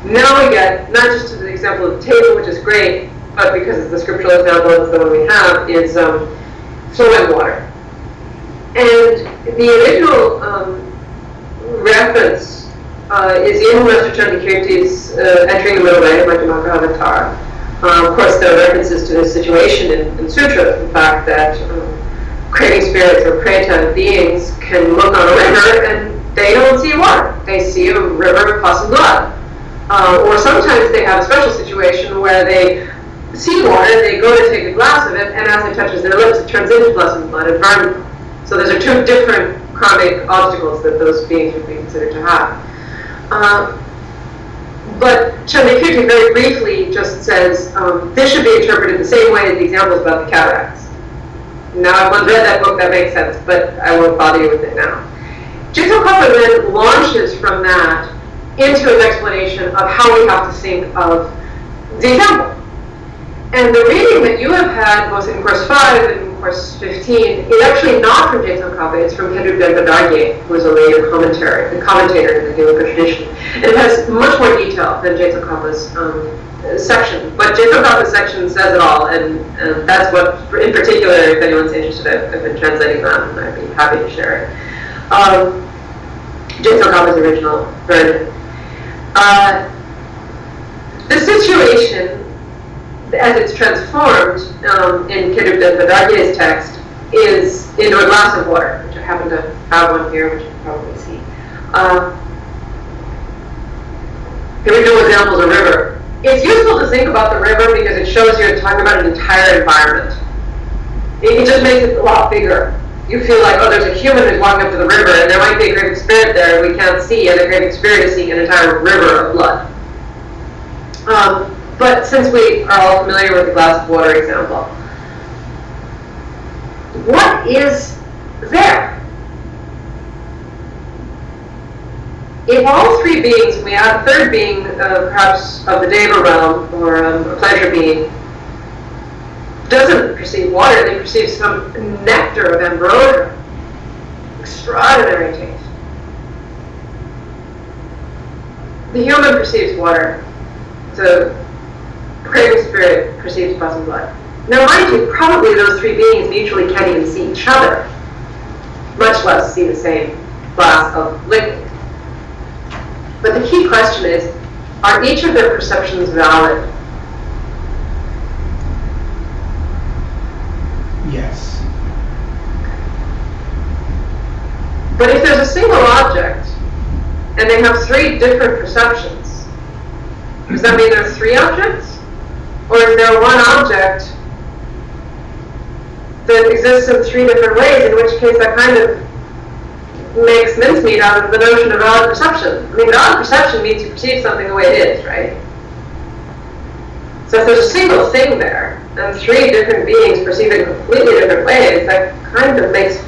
Now we get, not just to the example of the table, which is great, but because it's the scriptural example, it's the one we have, is soil and water. And the original reference is in Master Chandrakirti's Entering the Middle Way, Madhyamaka Avatar. Of course, there are references to this situation in sutras, the fact that craving spirits or preta beings can look on a river and they don't see water. They see a river of pus and blood. Or sometimes they have a special situation where they see water, they go to take a glass of it, and as it touches their lips, it turns into pus and blood and burns them. So those are two different karmic obstacles that those beings would be considered to have. But Chandrakirti very briefly just says, this should be interpreted the same way as the examples about the cataracts. Now, if one's read that book, that makes sense, but I won't bother you with it now. Jigsaw then launches from that into an explanation of how we have to think of the example. And the reading that you have had, both in Course 5 and Course 15, is actually not from Jigsaw Kappa, it's from Kendrick Benpadarye, who is a later commentator in the Yoga tradition. And it has much more detail than Jigsaw Kappa's section. But Jigsaw Kappa's section says it all, and that's what, in particular, if anyone's interested, I've been translating that, and I'd be happy to share it. Jigsaw Kappa's original version. The situation, as it's transformed in Kendrick Benpadarye's text, is into a glass of water, which I happen to have one here, which you can probably see. Original example is a river. It's useful to think about the river because it shows you're talking about an entire environment. It just makes it a lot bigger. You feel like, oh, there's a human who's walking up to the river, and there might be a craving spirit there we can't see, and the craving spirit is seeing an entire river of blood. But since we are all familiar with the glass of water example, what is there? If all three beings, and we add a third being, perhaps of the Deva realm, or a pleasure being, doesn't perceive water, they perceive some nectar of ambrosia. Extraordinary taste. The human perceives water. The craving spirit perceives pus and blood. Now, mind you, probably those three beings mutually can't even see each other, much less see the same glass of liquid. But the key question is, are each of their perceptions valid? Yes. But if there's a single object, and they have three different perceptions, does that mean there's three objects? Or is there one object that exists in three different ways, in which case that kind of makes mincemeat out of the notion of valid perception? I mean, valid perception means you perceive something the way it is, right? So if there's a single thing there, and three different beings perceive it in completely different ways, that kind of makes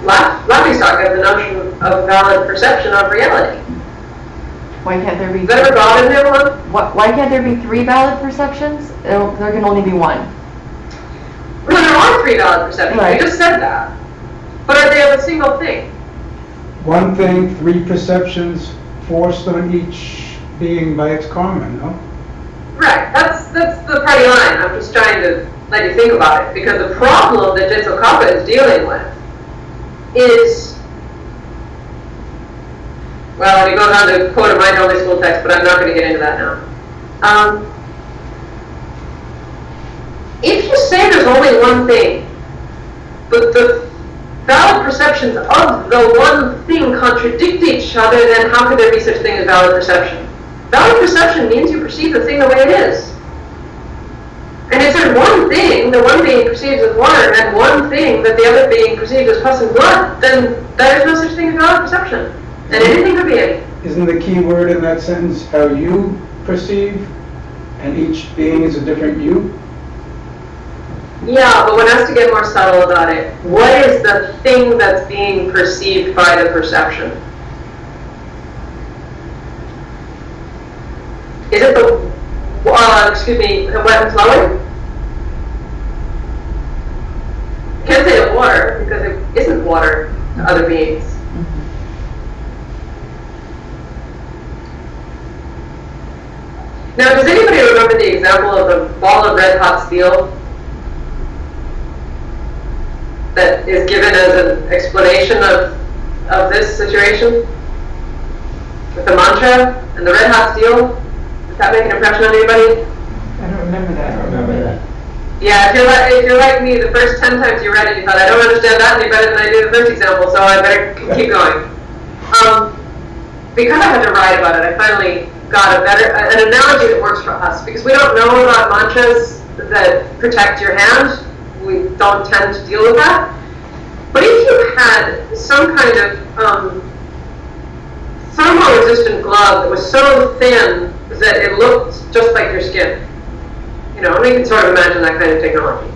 laughingstock of the notion of valid perception of reality. Why can't there be? Has that ever bothered anyone? Why can't there be three valid perceptions? There can only be one. Well, there are three valid perceptions. Right. We just said that. But are they of a single thing? One thing, three perceptions forced on each being by its karma, no? Right. That's the party line. I'm just trying to let you think about it, because the problem that Jigsaw Kappa is dealing with is well, it goes on to quote a mind-only school text, but I'm not going to get into that now. If you say there's only one thing, but the valid perceptions of the one thing contradict each other, then how could there be such a thing as valid perception? Valid perception means you perceive the thing the way it is. And if there's one thing the one being perceives as water and one thing that the other being perceives as pus and blood, then there is no such thing as valid perception. And anything could be anything. Isn't the key word in that sentence how you perceive, and each being is a different you? Yeah, but one has to get more subtle about it. What is the thing that's being perceived by the perception? Is it the wet and flowing? Can't say the water, because it isn't water to other beings. Now, does anybody remember the example of the ball of red hot steel that is given as an explanation of this situation? With the mantra and the red hot steel? Does that make an impression on anybody? I don't remember that. Yeah, if you're like me, the first 10 times you read it, you thought, I don't understand that any better than I do the first example, so I better keep going. Because I had to write about it, I finally got an analogy that works for us, because we don't know about mantras that protect your hand. We don't tend to deal with that. But if you had some kind of thermal-resistant glove that was so thin that it looked just like your skin, and we can sort of imagine that kind of technology,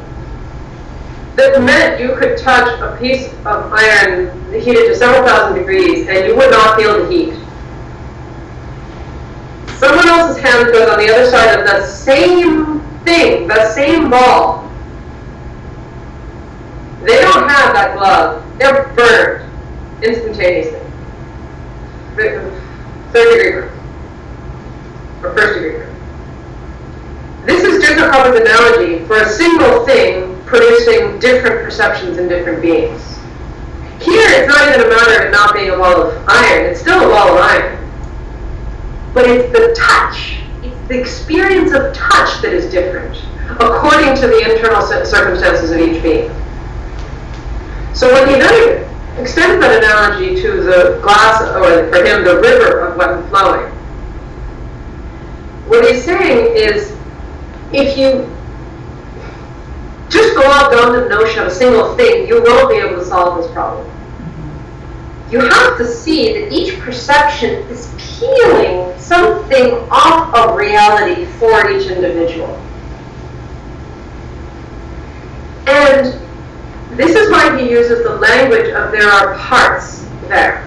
that meant you could touch a piece of iron heated to several thousand degrees and you would not feel the heat. Someone else's hand goes on the other side of the same thing, the same ball. They don't have that glove. They're burned instantaneously. 3rd-degree burn. Or 1st-degree burn. This is just a common analogy for a single thing producing different perceptions in different beings. Here, it's not even a matter of it not being a ball of iron. It's still a ball of iron. But it's the touch, it's the experience of touch that is different, according to the internal circumstances of each being. So when he then extends that analogy to the glass, or for him, the river of wet and flowing, what he's saying is, if you just go out on the notion of a single thing, you won't be able to solve this problem. You have to see that each perception is peeling something off of reality for each individual. And this is why he uses the language of there are parts there.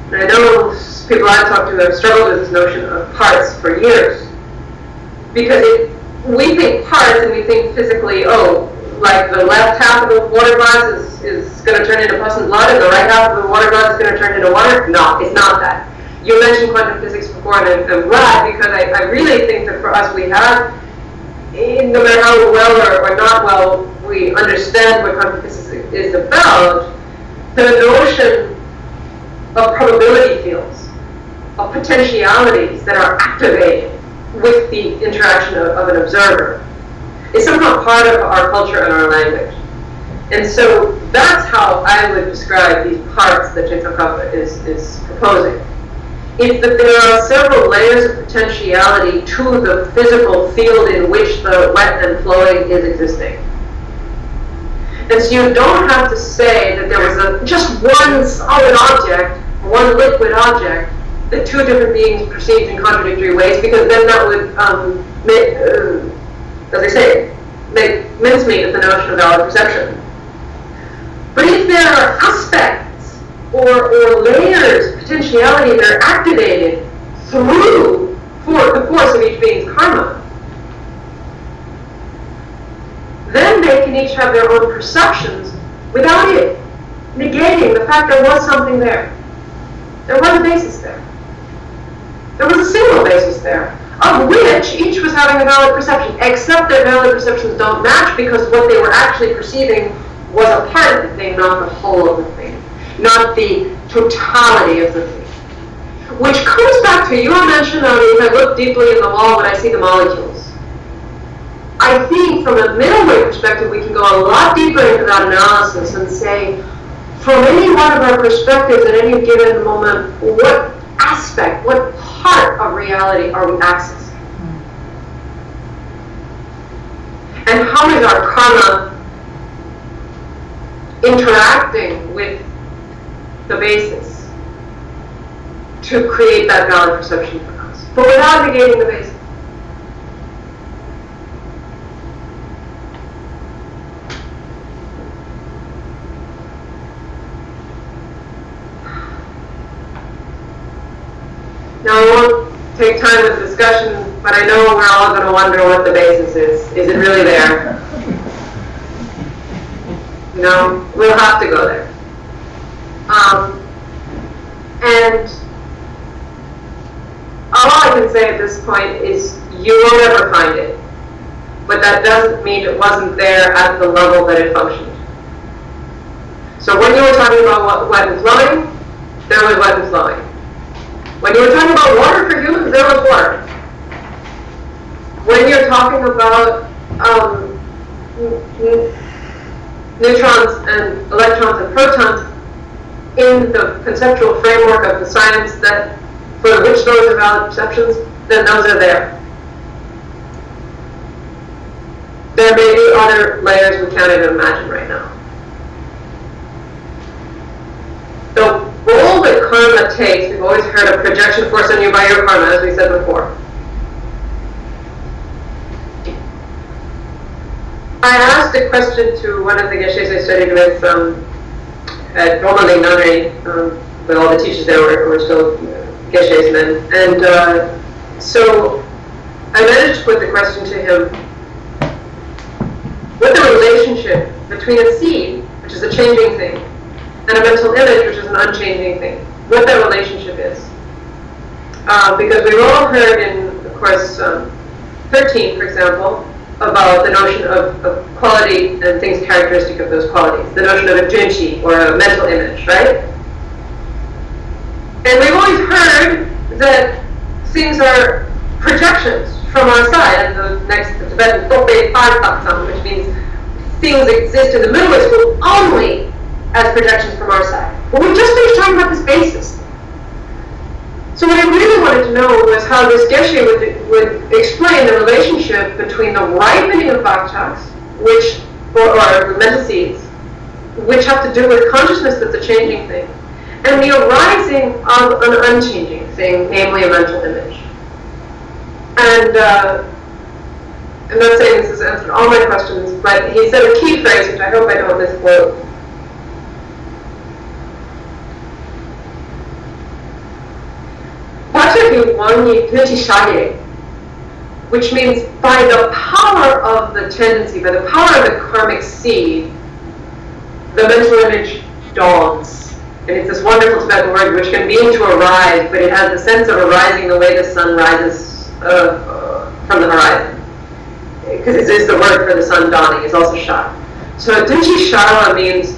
And I know people I've talked to have struggled with this notion of parts for years. Because we think parts and we think physically, like the left half of the water glass is going to turn into pus and blood, and the right half of the water glass is going to turn into water. No, it's not that. You mentioned quantum physics before, and I'm glad, because I really think that for us we have, no matter how well or not well we understand what quantum physics is about, the notion of probability fields, of potentialities that are activated with the interaction of an observer, is somehow part of our culture and our language. And so that's how I would describe these parts that Csikszentmihalyi is proposing. It's that there are several layers of potentiality to the physical field in which the wet and flowing is existing. And so you don't have to say that there was just one solid object, one liquid object, that two different beings perceived in contradictory ways, because then that would, as I say, make mincemeat of the notion of valid perception. But if there are aspects or layers of potentiality that are activated through the force of each being's karma, then they can each have their own perceptions without it negating the fact there was something there. There was a basis there. There was a single basis there, of which each was having a valid perception, except that valid perceptions don't match, because what they were actually perceiving was a part of the thing, not the whole of the thing, not the totality of the thing. Which comes back to your mention of, if I look deeply in the wall, when I see the molecules. I think from a middle way perspective, we can go a lot deeper into that analysis and say, from any one of our perspectives at any given moment, what aspect, what part of reality are we accessing? And how is our karma interacting with the basis to create that valid perception for us, but without negating the basis? Now, I won't take time with discussion, but I know we're all going to wonder what the basis is. Is it really there? You know, we'll have to go there. And all I can say at this point is you won't ever find it. But that doesn't mean it wasn't there at the level that it functioned. So when you were talking about wet and flowing, there was wet and flowing. When you were talking about water for humans, there was water. When you're talking about neutrons and electrons and protons in the conceptual framework of the science that for which those are valid perceptions, then those are there. There may be other layers we can't even imagine right now. The role that karma takes, we've always heard of projection force on you by your karma, as we said before. I asked a question to one of the geshes I studied with at Romaling Nunnery, but all the teachers there were still geshes men. And so I managed to put the question to him, what the relationship between a seed, which is a changing thing, and a mental image, which is an unchanging thing, what that relationship is. Because we've all heard in, of course, 13, for example, about the notion of quality and things characteristic of those qualities, the notion of a junchi, or a mental image, right? And we've always heard that things are projections from our side, and the Tibetan Tope Partaksam, which means things exist in the middle way school only as projections from our side. But we just finished talking about this basis. So what I really wanted to know was how this geshe would explain the relationship between the ripening of bhaktaks, or mental seeds, which have to do with consciousness that's a changing thing, and the arising of an unchanging thing, namely a mental image. And I'm not saying this has answered all my questions, but he said a key phrase, which I hope I don't misquote. Which means by the power of the tendency, by the power of the karmic seed, the mental image dawns. And it's this wonderful Tibetan word which can mean to arise, but it has the sense of arising the way the sun rises from the horizon. Because it is the word for the sun dawning, it's also shah. So Dinchi Shala means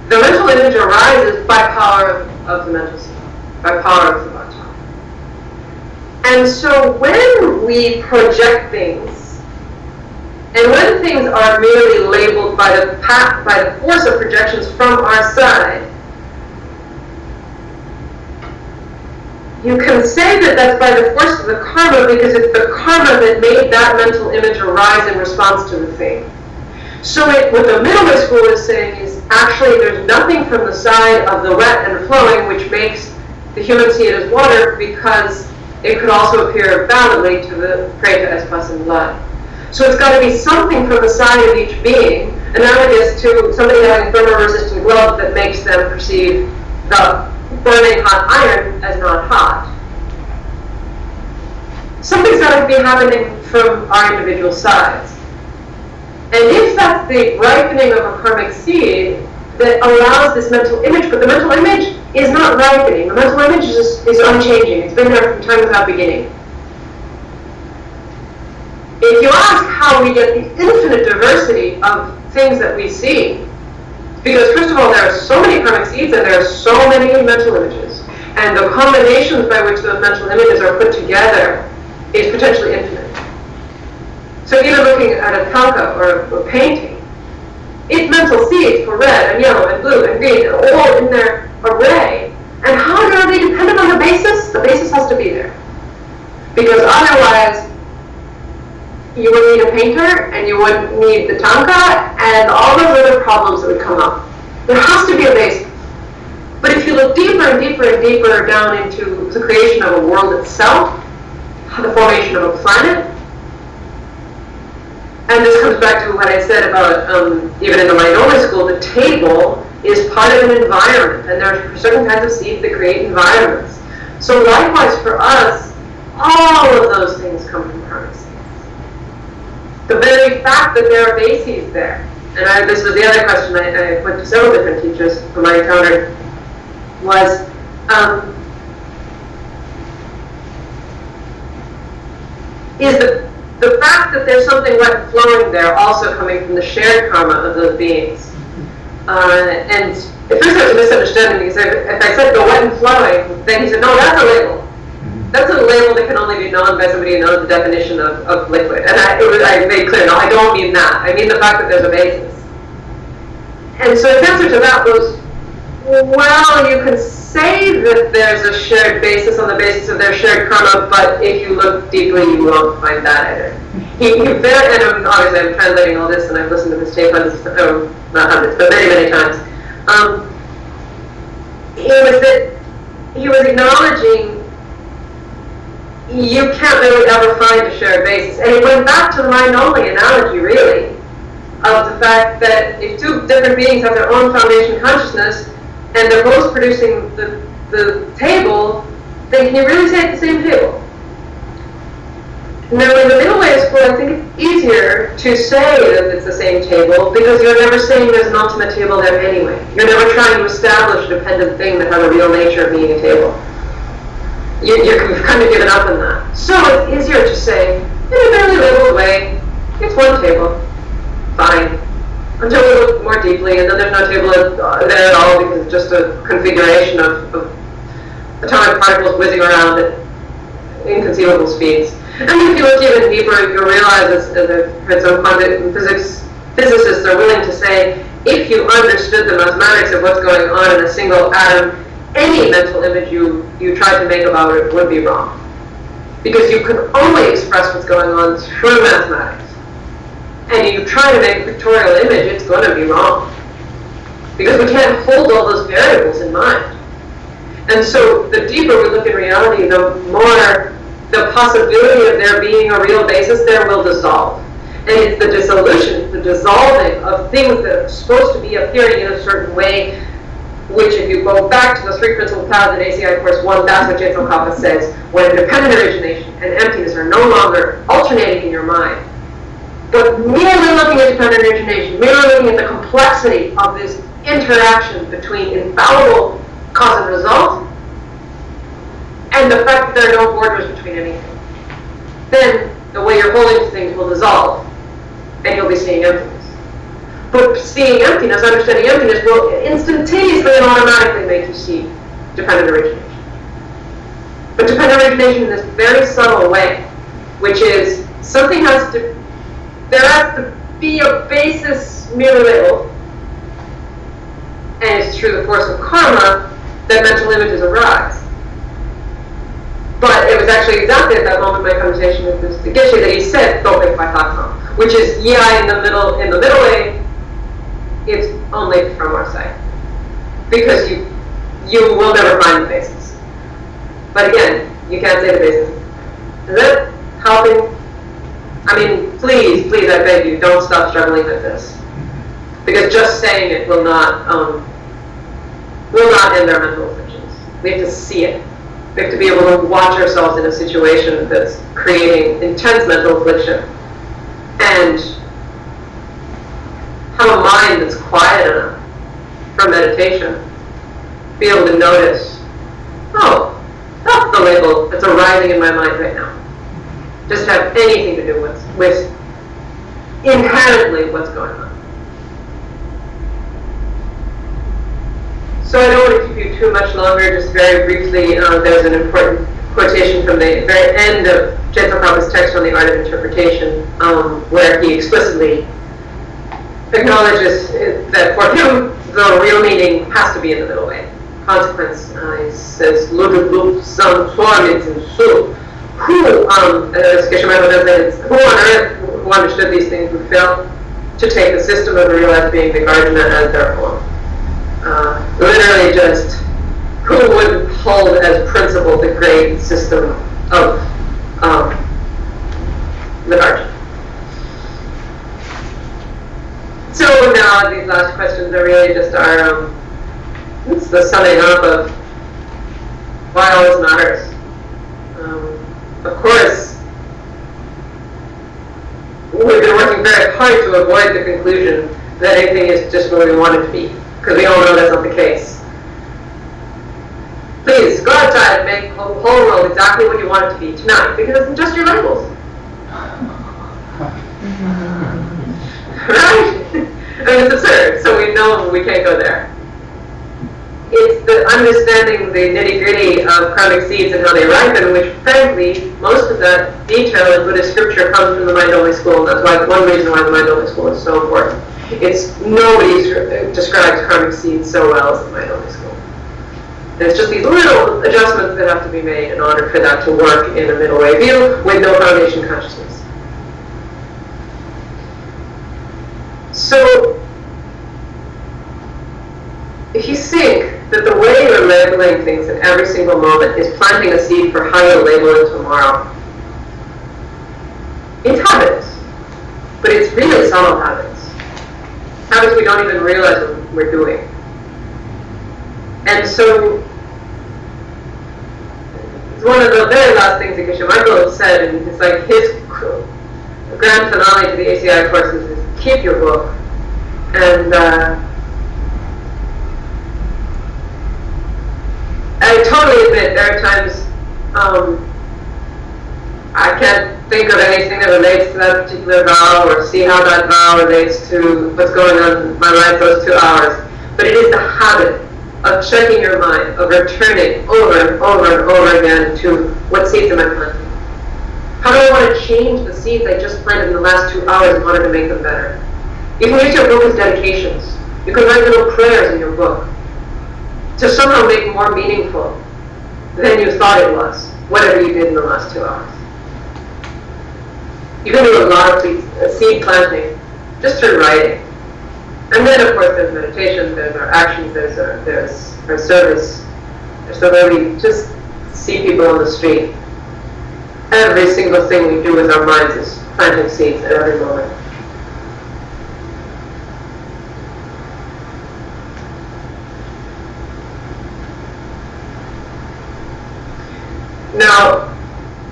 the mental image arises by power of the mental seed, by power of the bhakti. And so when we project things, and when things are merely labeled by the force of projections from our side, you can say that that's by the force of the karma because it's the karma that made that mental image arise in response to the thing. So what the middle way school is saying is actually there's nothing from the side of the wet and flowing which makes the human see it as water, because it could also appear validly to the preta as pus and blood. So it's got to be something from the side of each being, analogous to somebody having a thermo-resistant glove that makes them perceive the burning hot iron as not hot. Something's got to be happening from our individual sides. And if that's the ripening of a karmic seed that allows this mental image, but the mental image is not ripening. The mental image is unchanging. It's been there from time without beginning. If you ask how we get the infinite diversity of things that we see, because first of all, there are so many karmic seeds and there are so many mental images. And the combinations by which those mental images are put together is potentially infinite. So even looking at a tanka or a painting, its mental seeds for red and yellow and blue and green are all in their array. And how are they dependent on the basis? The basis has to be there. Because otherwise, you would need a painter, and you would need the tanka, and all those other problems that would come up. There has to be a basis. But if you look deeper and deeper and deeper down into the creation of a world itself, the formation of a planet, and this comes back to what I said about, even in the mind-only school, the table is part of an environment, and there are certain kinds of seeds that create environments. So likewise for us, all of those things come from karmic seeds. The very fact that there are bases there, and this was the other question I put to several different teachers whom I encountered, was is the fact that there's something wet and flowing there also coming from the shared karma of those beings. And at first I was misunderstanding because if I said the wet and flowing, then he said, no, that's a label. That's a label that can only be known by somebody who knows the definition of liquid. And I made clear, no, I don't mean that. I mean the fact that there's a basis. And so his answer to that was, well, you can say that there's a shared basis on the basis of their shared karma, but if you look deeply, you won't find that either. And obviously I'm translating all this, and I've listened to this tape hundreds, not hundreds, but many, many times. He was acknowledging you can't really ever find a shared basis. And he went back to the mind-only analogy, really, of the fact that if two different beings have their own foundation consciousness, and they're both producing the table, then can you really say it's the same table? Now, in the middle way of school, I think it's easier to say that it's the same table because you're never saying there's an ultimate table there anyway. You're never trying to establish a dependent thing that has a real nature of being a table. You've kind of given up on that. So it's easier to say, in a fairly labeled way, it's one table. Fine. Until we look more deeply, and then there's no table there at all because it's just a configuration of atomic particles whizzing around at inconceivable speeds. And if you look even deeper, you realize, as I've heard some quantum physicists are willing to say, if you understood the mathematics of what's going on in a single atom, any mental image you try to make about it would be wrong. Because you can only express what's going on through mathematics. And you try to make a pictorial image, it's going to be wrong. Because we can't hold all those variables in mind. And so the deeper we look in reality, the more the possibility of there being a real basis there will dissolve. And it's the dissolution, the dissolving of things that are supposed to be appearing in a certain way, which if you go back to the three principal paths in ACI Course 1, that's what Jason Kappa says, when dependent origination and emptiness are no longer alternating in your mind, but merely looking at dependent origination, merely looking at the complexity of this interaction between infallible cause and result, and the fact that there are no borders between anything, then the way you're holding things will dissolve, and you'll be seeing emptiness. But seeing emptiness, understanding emptiness, will instantaneously and automatically make you see dependent origination. But dependent origination in this very subtle way, which is something there has to be a basis merely labeled, and it's through the force of karma that mental images arise. But it was actually exactly at that moment in my conversation with Mr. Geshe that he said, don't make my thought come, which is, in the middle way, it's only from our side. Because you will never find the basis. But again, you can't say the basis. Is that helping? I mean, please, I beg you, don't stop struggling with this. Because just saying it will not end our mental afflictions. We have to see it. We have to be able to watch ourselves in a situation that's creating intense mental affliction and have a mind that's quiet enough for meditation. Be able to notice, oh, that's the label that's arising in my mind right now. Doesn't have anything to do with inherently what's going on. So I don't want to keep you too much longer, just very briefly, there's an important quotation from the very end of Gentle Prabhu's text on the art of interpretation, where he explicitly acknowledges that for him, the real meaning has to be in the middle way. Consequence, he says, who, as Geshe-Michael translates, who on earth who understood these things would fail to take the system of the realized being, the Gardana, as their form. Literally just, who would hold as principle the great system of the Gardana. So now these last questions are really just our, it's the summing up of why all this matters. Of course, we've been working very hard to avoid the conclusion that anything is just what we want it to be, because we all know that's not the case. Please, go outside and make the whole world exactly what you want it to be tonight, because it's just your labels. Right? I mean, it's absurd, so we know we can't go there. It's the understanding the nitty-gritty of karmic seeds and how they ripen, which, frankly, most of that detail in Buddhist scripture comes from the mind-only school. That's why one reason why the mind-only school is so important. It's nobody describes karmic seeds so well as the mind-only school. And it's just these little adjustments that have to be made in order for that to work in a middle way view with no foundation consciousness. So, if you think that the way you're labeling things in every single moment is planting a seed for how you label it tomorrow, it's habits, but it's really subtle habits. Habits we don't even realize what we're doing. And so, it's one of the very last things that Geshe-Michael said, and it's like his grand finale to the ACI courses is keep your book. And I totally admit there are times I can't think of anything that relates to that particular vow or see how that vow relates to what's going on in my life those 2 hours. But it is the habit of checking your mind, of returning over and over and over again to what seeds am I planting? How do I want to change the seeds I just planted in the last 2 hours in order to make them better? You can use your book as dedications. You can write little prayers in your book to somehow make it more meaningful than you thought it was, whatever you did in the last 2 hours. You can do a lot of seed planting just through writing. And then, of course, there's meditation, there's our actions, there's our service. There's the way we just see people on the street. Every single thing we do with our minds is planting seeds at every moment. Now,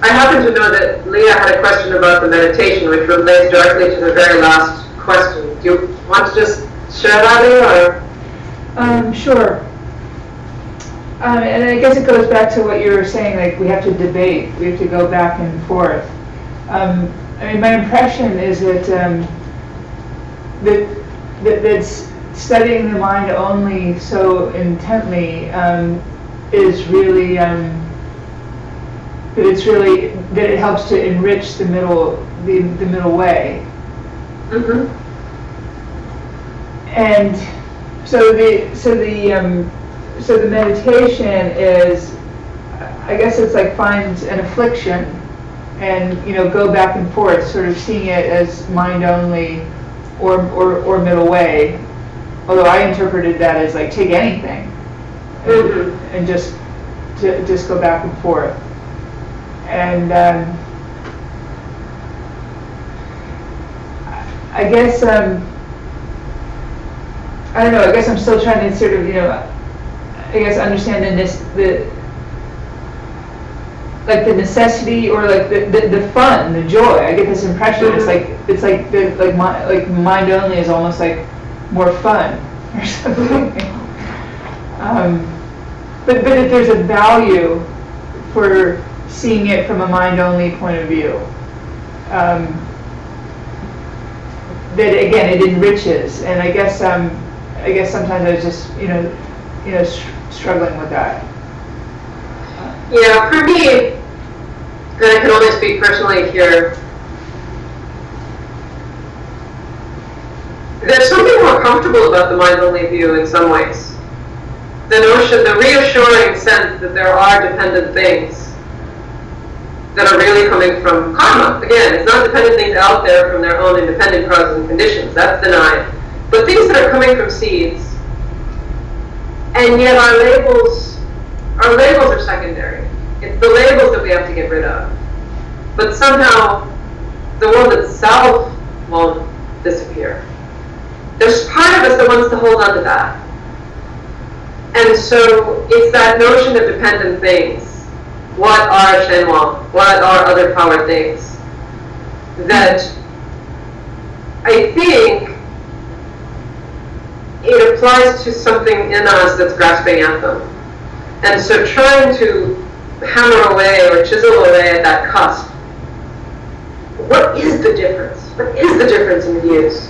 I happen to know that Leah had a question about the meditation, which relates directly to the very last question. Do you want to just share that, Leah, or? Sure. And I guess it goes back to what you were saying, like we have to debate, we have to go back and forth. I mean, my impression is that that's studying the mind only so intently is really that it helps to enrich the middle way. Mm-hmm. And so the meditation is, I guess it's like find an affliction and go back and forth, sort of seeing it as mind only or middle way. Although I interpreted that as like take anything and just go back and forth. And I guess I don't know. I guess I'm still trying to sort of understand the necessity or like the fun, the joy. I get this impression it's like mind only is almost like more fun or something. But if there's a value for seeing it from a mind only point of view, that again it enriches. And I guess sometimes I just struggling with that. Yeah, for me, and I can only speak personally here, there's something more comfortable about the mind-only view in some ways. The notion, the reassuring sense that there are dependent things that are really coming from karma. Again, it's not dependent things out there from their own independent causes and conditions, that's denied. But things that are coming from seeds, and yet our labels are secondary. It's the labels that we have to get rid of. But somehow, the world itself won't disappear. There's part of us that wants to hold on to that. And so it's that notion of dependent things. What are Shenhua? What are other power things? That I think it applies to something in us that's grasping at them. And so trying to hammer away or chisel away at that cusp. What is the difference? What is the difference in views?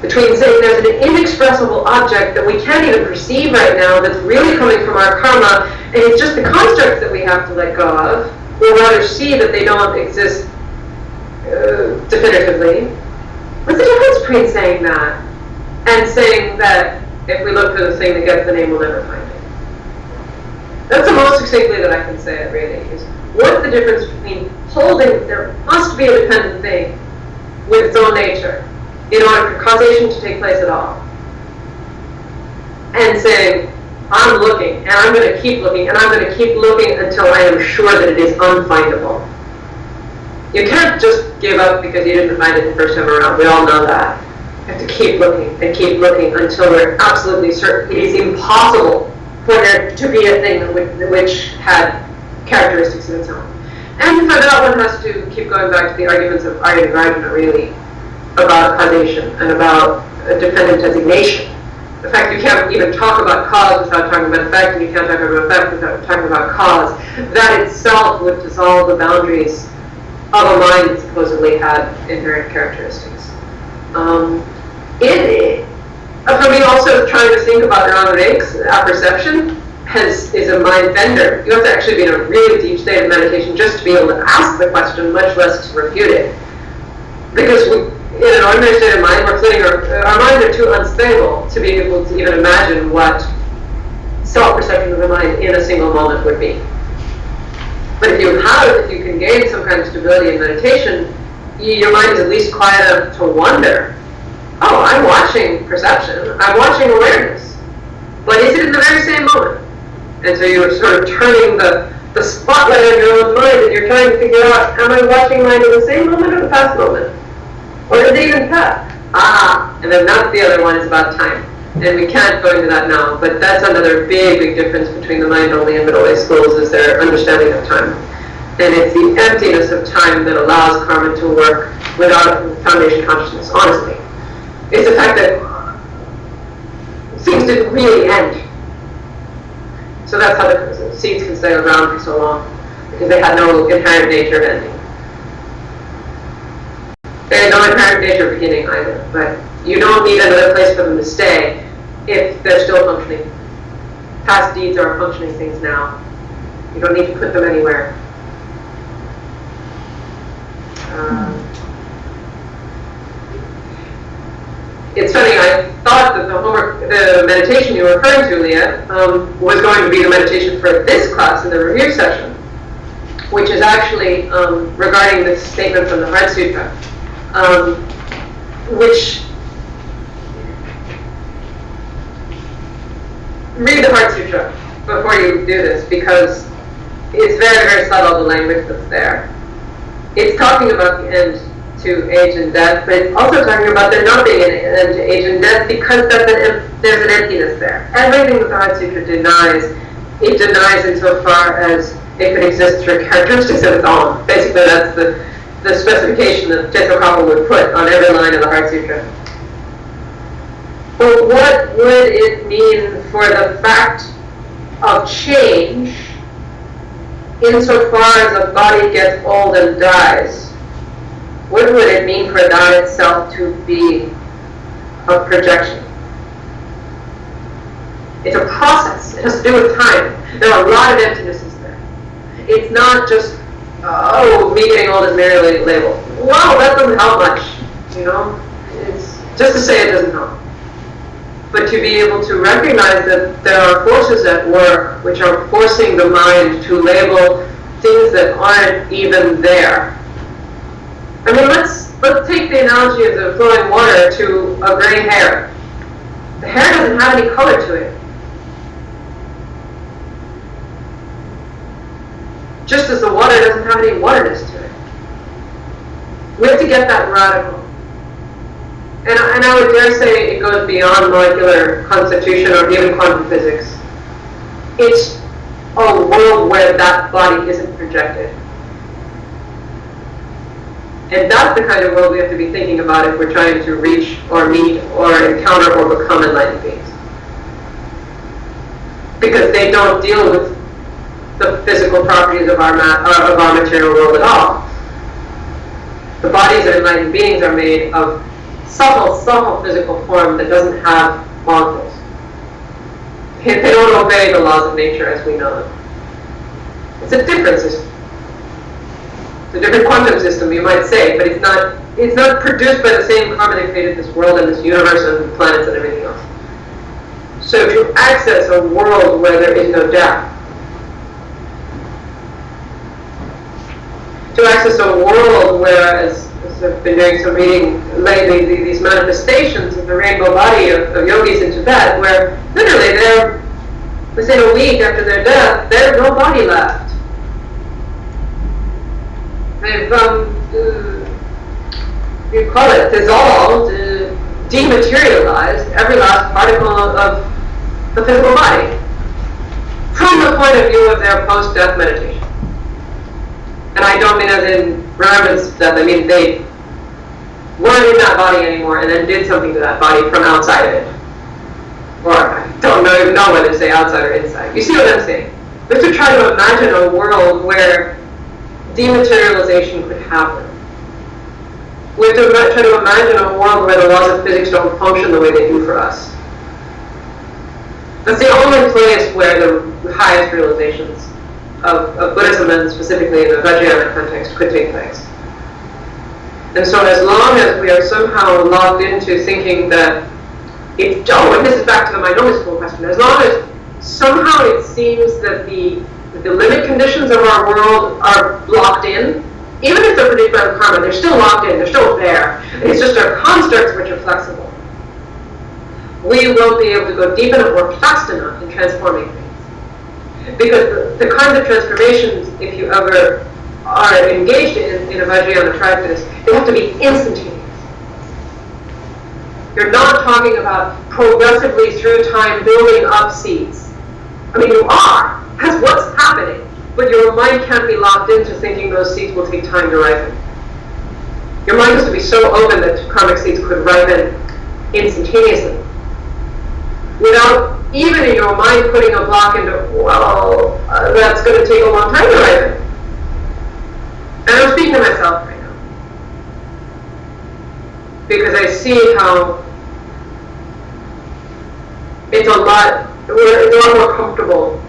Between saying there's an inexpressible object that we can't even perceive right now that's really coming from our karma, and it's just the constructs that we have to let go of, or rather see that they don't exist definitively. What's the difference between saying that and saying that if we look for the thing that gets the name, we'll never find it? That's the most succinctly that I can say it really is. What's the difference between holding there must be a dependent thing with its own nature in order for causation to take place at all, and saying, I'm looking, and I'm going to keep looking, and I'm going to keep looking until I am sure that it is unfindable. You can't just give up because you didn't find it the first time around. We all know that. You have to keep looking and keep looking until we're absolutely certain it is impossible for there to be a thing which had characteristics of its own. And for that, one has to keep going back to the arguments of Arya and Rajna, really, about causation and about dependent designation. In fact, you can't even talk about cause without talking about effect, and you can't talk about effect without talking about cause. That itself would dissolve the boundaries of a mind that supposedly had inherent characteristics. For me, also trying to think about neuronics, apperception, is a mind bender. You have to actually be in a really deep state of meditation just to be able to ask the question, much less to refute it. Because in an ordinary state of mind, our minds are too unstable to be able to even imagine what self-perception of the mind in a single moment would be. But if you can gain some kind of stability in meditation, your mind is at least quiet enough to wonder, oh, I'm watching perception, I'm watching awareness, but is it in the very same moment? And so you're sort of turning the spotlight on your own mind, and you're trying to figure out, am I watching mind in the same moment or the past moment? Or is it even past? And then that's the other one, is about time. And we can't go into that now, but that's another big, big difference between the mind-only and middle-way schools, is their understanding of time. And it's the emptiness of time that allows karma to work without foundation consciousness, honestly. It's the fact that things didn't really end. So that's how the seeds can stay around for so long, because they had no inherent nature of ending. They had no inherent nature of beginning either, but you don't need another place for them to stay if they're still functioning. Past deeds are functioning things now. You don't need to put them anywhere. It's funny, I thought that the meditation you were referring to, Leah, was going to be the meditation for this class in the review session, which is actually regarding this statement from the Heart Sutra, which, read the Heart Sutra before you do this, because it's very, very subtle, the language that's there. It's talking about the end to age and death, but it's also talking about there not being an end to age and death, because there's an emptiness there. Everything that the Heart Sutra denies, it denies insofar as it could exist through characteristics of its own. Basically, that's the specification that Tsongkhapa would put on every line of the Heart Sutra. But what would it mean for the fact of change insofar as a body gets old and dies? What would it mean for that itself to be a projection? It's a process. It has to do with time. There are a lot of emptinesses there. It's not just, me getting all this Mary label. Wow, that doesn't help much, you know? It's just to say it doesn't help. But to be able to recognize that there are forces at work which are forcing the mind to label things that aren't even there. I mean, let's take the analogy of the flowing water to a gray hair. The hair doesn't have any color to it. Just as the water doesn't have any waterness to it. We have to get that radical. And I would dare say it goes beyond molecular constitution or even quantum physics. It's a world where that body isn't projected. And that's the kind of world we have to be thinking about if we're trying to reach or meet or encounter or become enlightened beings. Because they don't deal with the physical properties of our material world at all. The bodies of enlightened beings are made of subtle physical form that doesn't have molecules. They don't obey the laws of nature as we know them. It's a different system. It's a different quantum system, you might say, but it's not produced by the same karma that created this world and this universe and the planets and everything else. So to access a world where there is no death, to access a world where, as I've been doing some reading lately, these manifestations of the rainbow body of yogis in Tibet, where literally they're, within a week after their death, there's no body left. They've, you call it, dissolved, dematerialized every last particle of the physical body from the point of view of their post-death meditation. And I don't mean as in remembrance death, I mean they weren't in that body anymore and then did something to that body from outside of it. Or I don't even know whether to say outside or inside. You see what I'm saying? We have to try to imagine a world where dematerialization could happen. We have to try to imagine a world where the laws of physics don't function the way they do for us. That's the only place where the highest realizations of Buddhism, and specifically in the Vajrayana context, could take place. And so as long as we are somehow logged into thinking that and this is back to the minority school question, as long as somehow it seems that the limit conditions of our world are locked in, even if they're produced by karma, they're still locked in, they're still there. It's just our constructs which are flexible. We won't be able to go deep enough or fast enough in transforming things. Because the kinds of transformations, if you ever are engaged in a Vajrayana practice, they have to be instantaneous. You're not talking about progressively through time building up seeds. I mean, you are. That's what's happening. But your mind can't be locked into thinking those seeds will take time to ripen. Your mind has to be so open that karmic seeds could ripen instantaneously. Without even in your mind putting a block into, that's going to take a long time to ripen. And I'm speaking to myself right now. Because I see how it's a lot more comfortable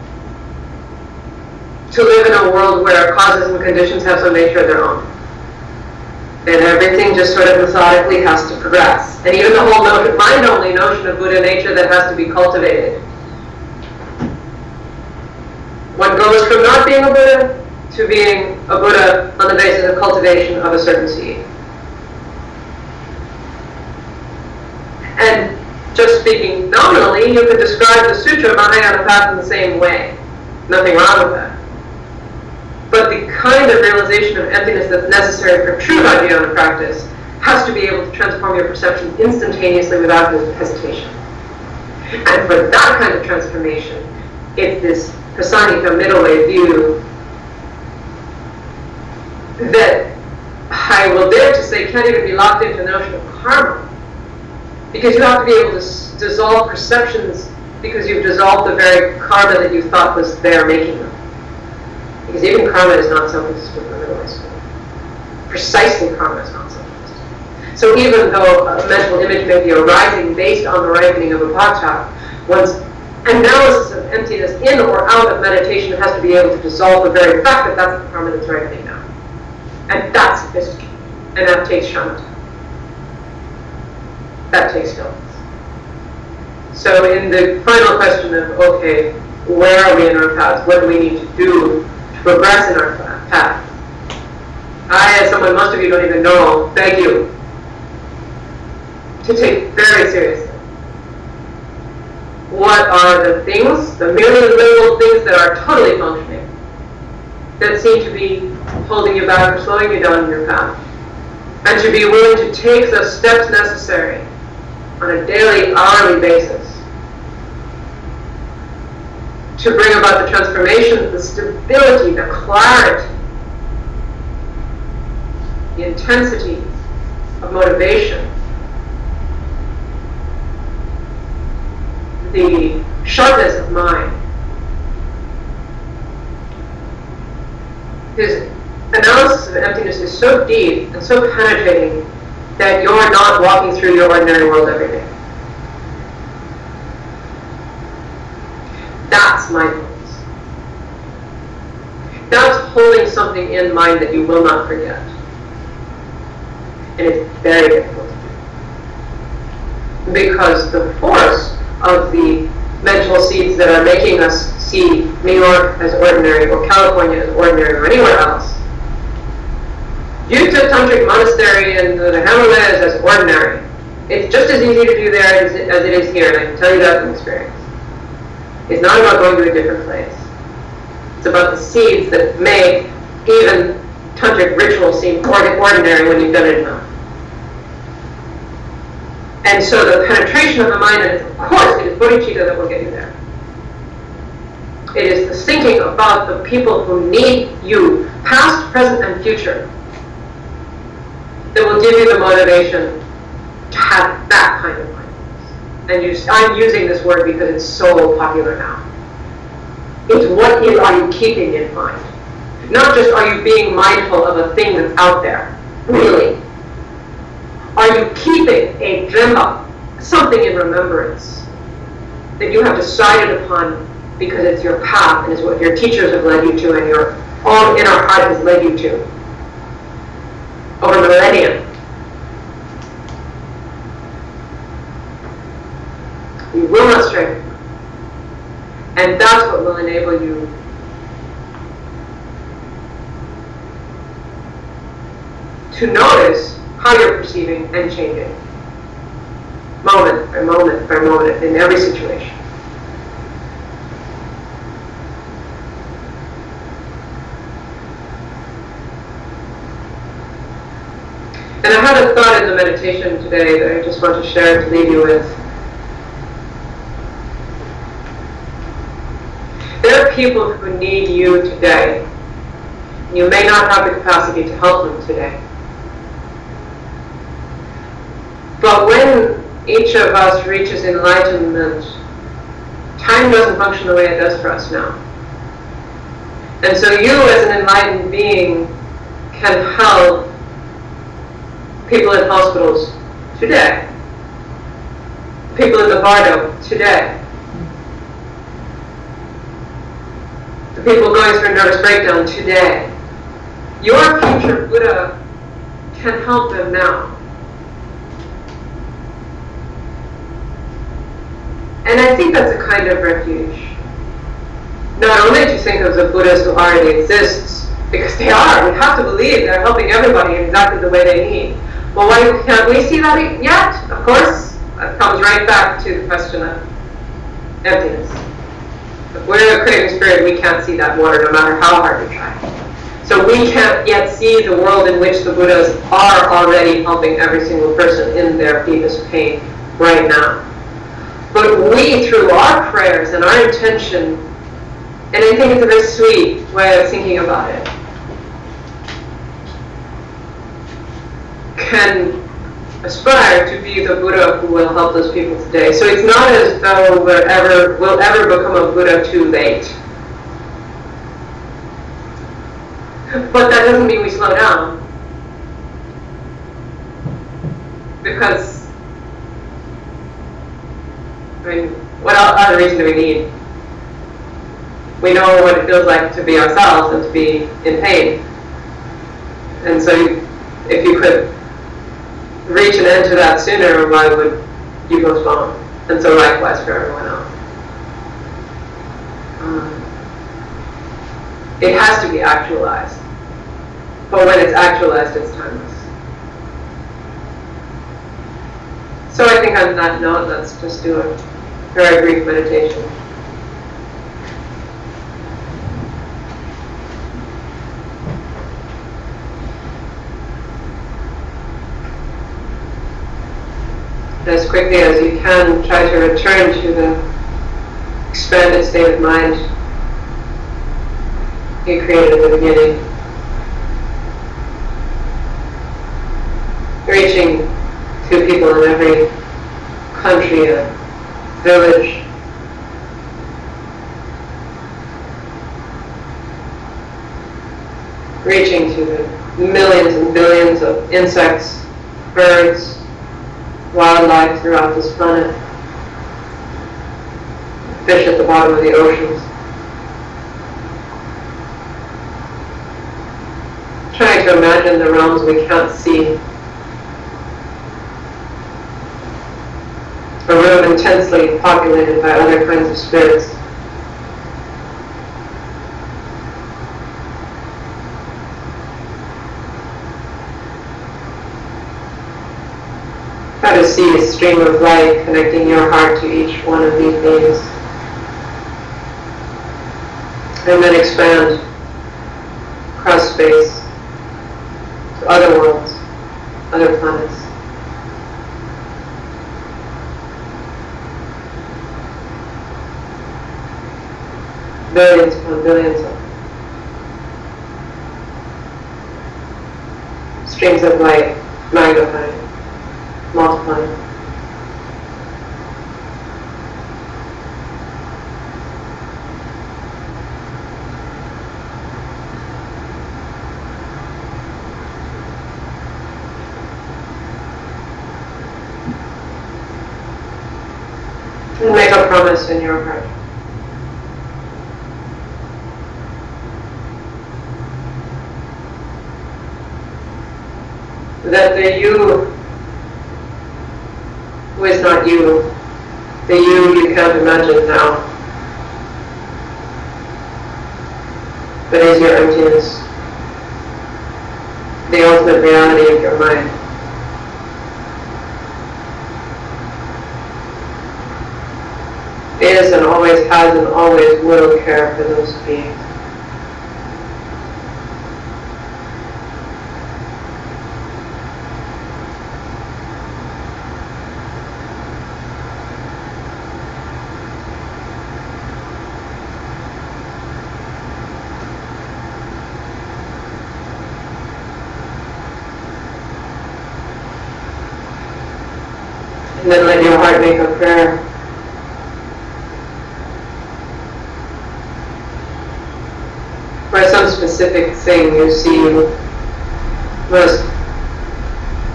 to live in a world where causes and conditions have some nature of their own. And everything just sort of methodically has to progress. And even the whole mind-only notion of Buddha nature that has to be cultivated. One goes from not being a Buddha to being a Buddha on the basis of cultivation of a certain seed. And just speaking nominally, you could describe the Sutra Mahayana path in the same way. Nothing wrong with that. But the kind of realization of emptiness that's necessary for true Vajrayana practice has to be able to transform your perception instantaneously without hesitation. And for that kind of transformation, it's this Prasanika middle way view that I will dare to say can't even be locked into the notion of karma. Because you have to be able to dissolve perceptions because you've dissolved the very karma that you thought was there making them. Because even karma is not self-existent in the middle way school. Precisely karma is not self-existent. So even though a mental image may be arising based on the ripening of a bhakta, one's analysis of emptiness in or out of meditation has to be able to dissolve the very fact that that's the karma that's ripening now. And that's sophisticated. And that takes shamatha. That takes stillness. So in the final question of, okay, where are we in our paths? What do we need to do to progress in our path? I, as someone most of you don't even know, beg you to take very seriously. What are the things, the million little things that are totally functioning, that seem to be holding you back or slowing you down in your path? And to be willing to take the steps necessary on a daily, hourly basis to bring about the transformation, the stability, the clarity, the intensity of motivation, the sharpness of mind. His analysis of emptiness is so deep and so penetrating that you're not walking through your ordinary world every day. That's mindfulness. That's holding something in mind that you will not forget. And it's very difficult to do. Because the force of the mental seeds that are making us see New York as ordinary, or California as ordinary, or anywhere else, Utah Tantric Monastery in the Himalayas as ordinary. It's just as easy to do there as it is here, and I can tell you that from experience. It's not about going to a different place. It's about the seeds that make even Tantric ritual seem ordinary when you've done it enough. And so the penetration of the mind, and of course it is bodhicitta that will get you there. It is the thinking about the people who need you, past, present, and future, that will give you the motivation to have that kind of mindfulness. And I'm using this word because it's so popular now. It's what are you keeping in mind? Not just are you being mindful of a thing that's out there, really. Are you keeping a dhamma, something in remembrance that you have decided upon because it's your path and is what your teachers have led you to and your own inner heart has led you to over millennia? You will not stray from that. And that's what will enable you to notice how you're perceiving and changing, moment by moment by moment, in every situation. And I had a thought in the meditation today that I just want to share to leave you with. There are people who need you today. You may not have the capacity to help them today. But when each of us reaches enlightenment, time doesn't function the way it does for us now. And so you, as an enlightened being, can help people in hospitals today, people in the bardo today, the people going through a nervous breakdown today. Your future Buddha can help them now. And I think that's a kind of refuge. Not only to think of the Buddhas who already exist, because they are, we have to believe they're helping everybody in exactly the way they need. Well, why can't we see that yet? Of course, that comes right back to the question of emptiness. If we're a craving spirit, we can't see that water no matter how hard we try. So we can't yet see the world in which the Buddhas are already helping every single person in their deepest pain right now. But we, through our prayers and our intention, and I think it's a very sweet way of thinking about it, can aspire to be the Buddha who will help those people today. So it's not as though we'll ever become a Buddha too late. But that doesn't mean we slow down. Because I mean, what other reason do we need? We know what it feels like to be ourselves and to be in pain. And so if you could reach an end to that sooner, why would you postpone? And so likewise for everyone else. It has to be actualized. But when it's actualized, it's timeless. So I think on that note, let's just do a very brief meditation. As quickly as you can, try to return to the expanded state of mind you created at the beginning. Reaching to people in every country and village. Reaching to the millions and billions of insects, birds, wildlife throughout this planet, fish at the bottom of the oceans. Trying to imagine the realms we can't see. A room intensely populated by other kinds of spirits. Try to see a stream of light connecting your heart to each one of these beings. And then expand across space to other worlds, other planets. Billions upon billions of streams of light magnifying, multiplying. And make a promise in your heart. That the you who is not you, the you can't imagine now, but is your emptiness, the ultimate reality of your mind. Is and always has and always will care for those beings. And then let your heart make a prayer. For some specific thing you see you must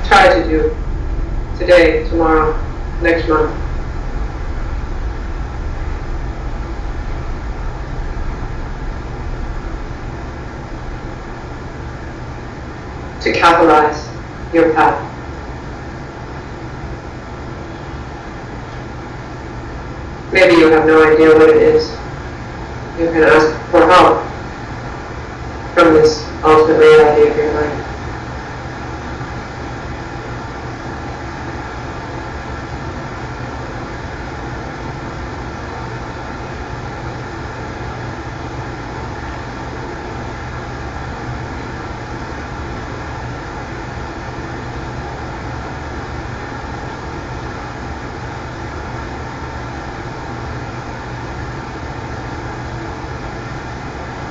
try to do today, tomorrow, next month. To catalyze your path. Maybe you have no idea what it is. You can ask for help from this ultimate reality of your mind.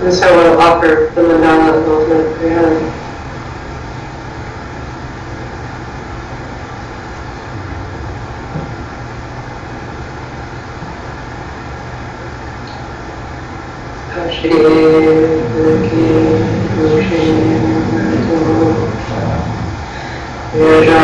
And so we'll offer the mandala of ultimate reality. Yajā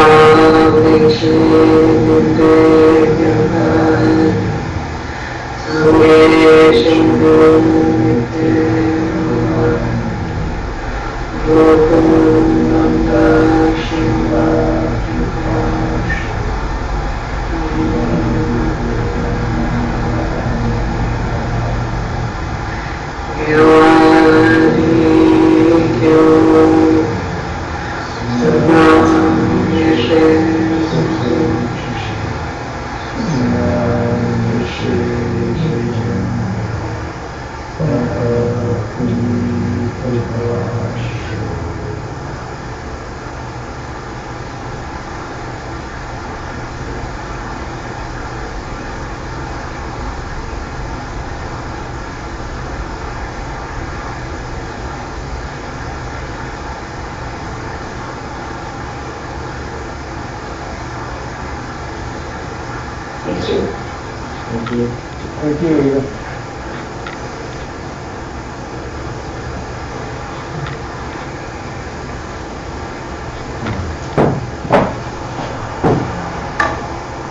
Thank you, Eva.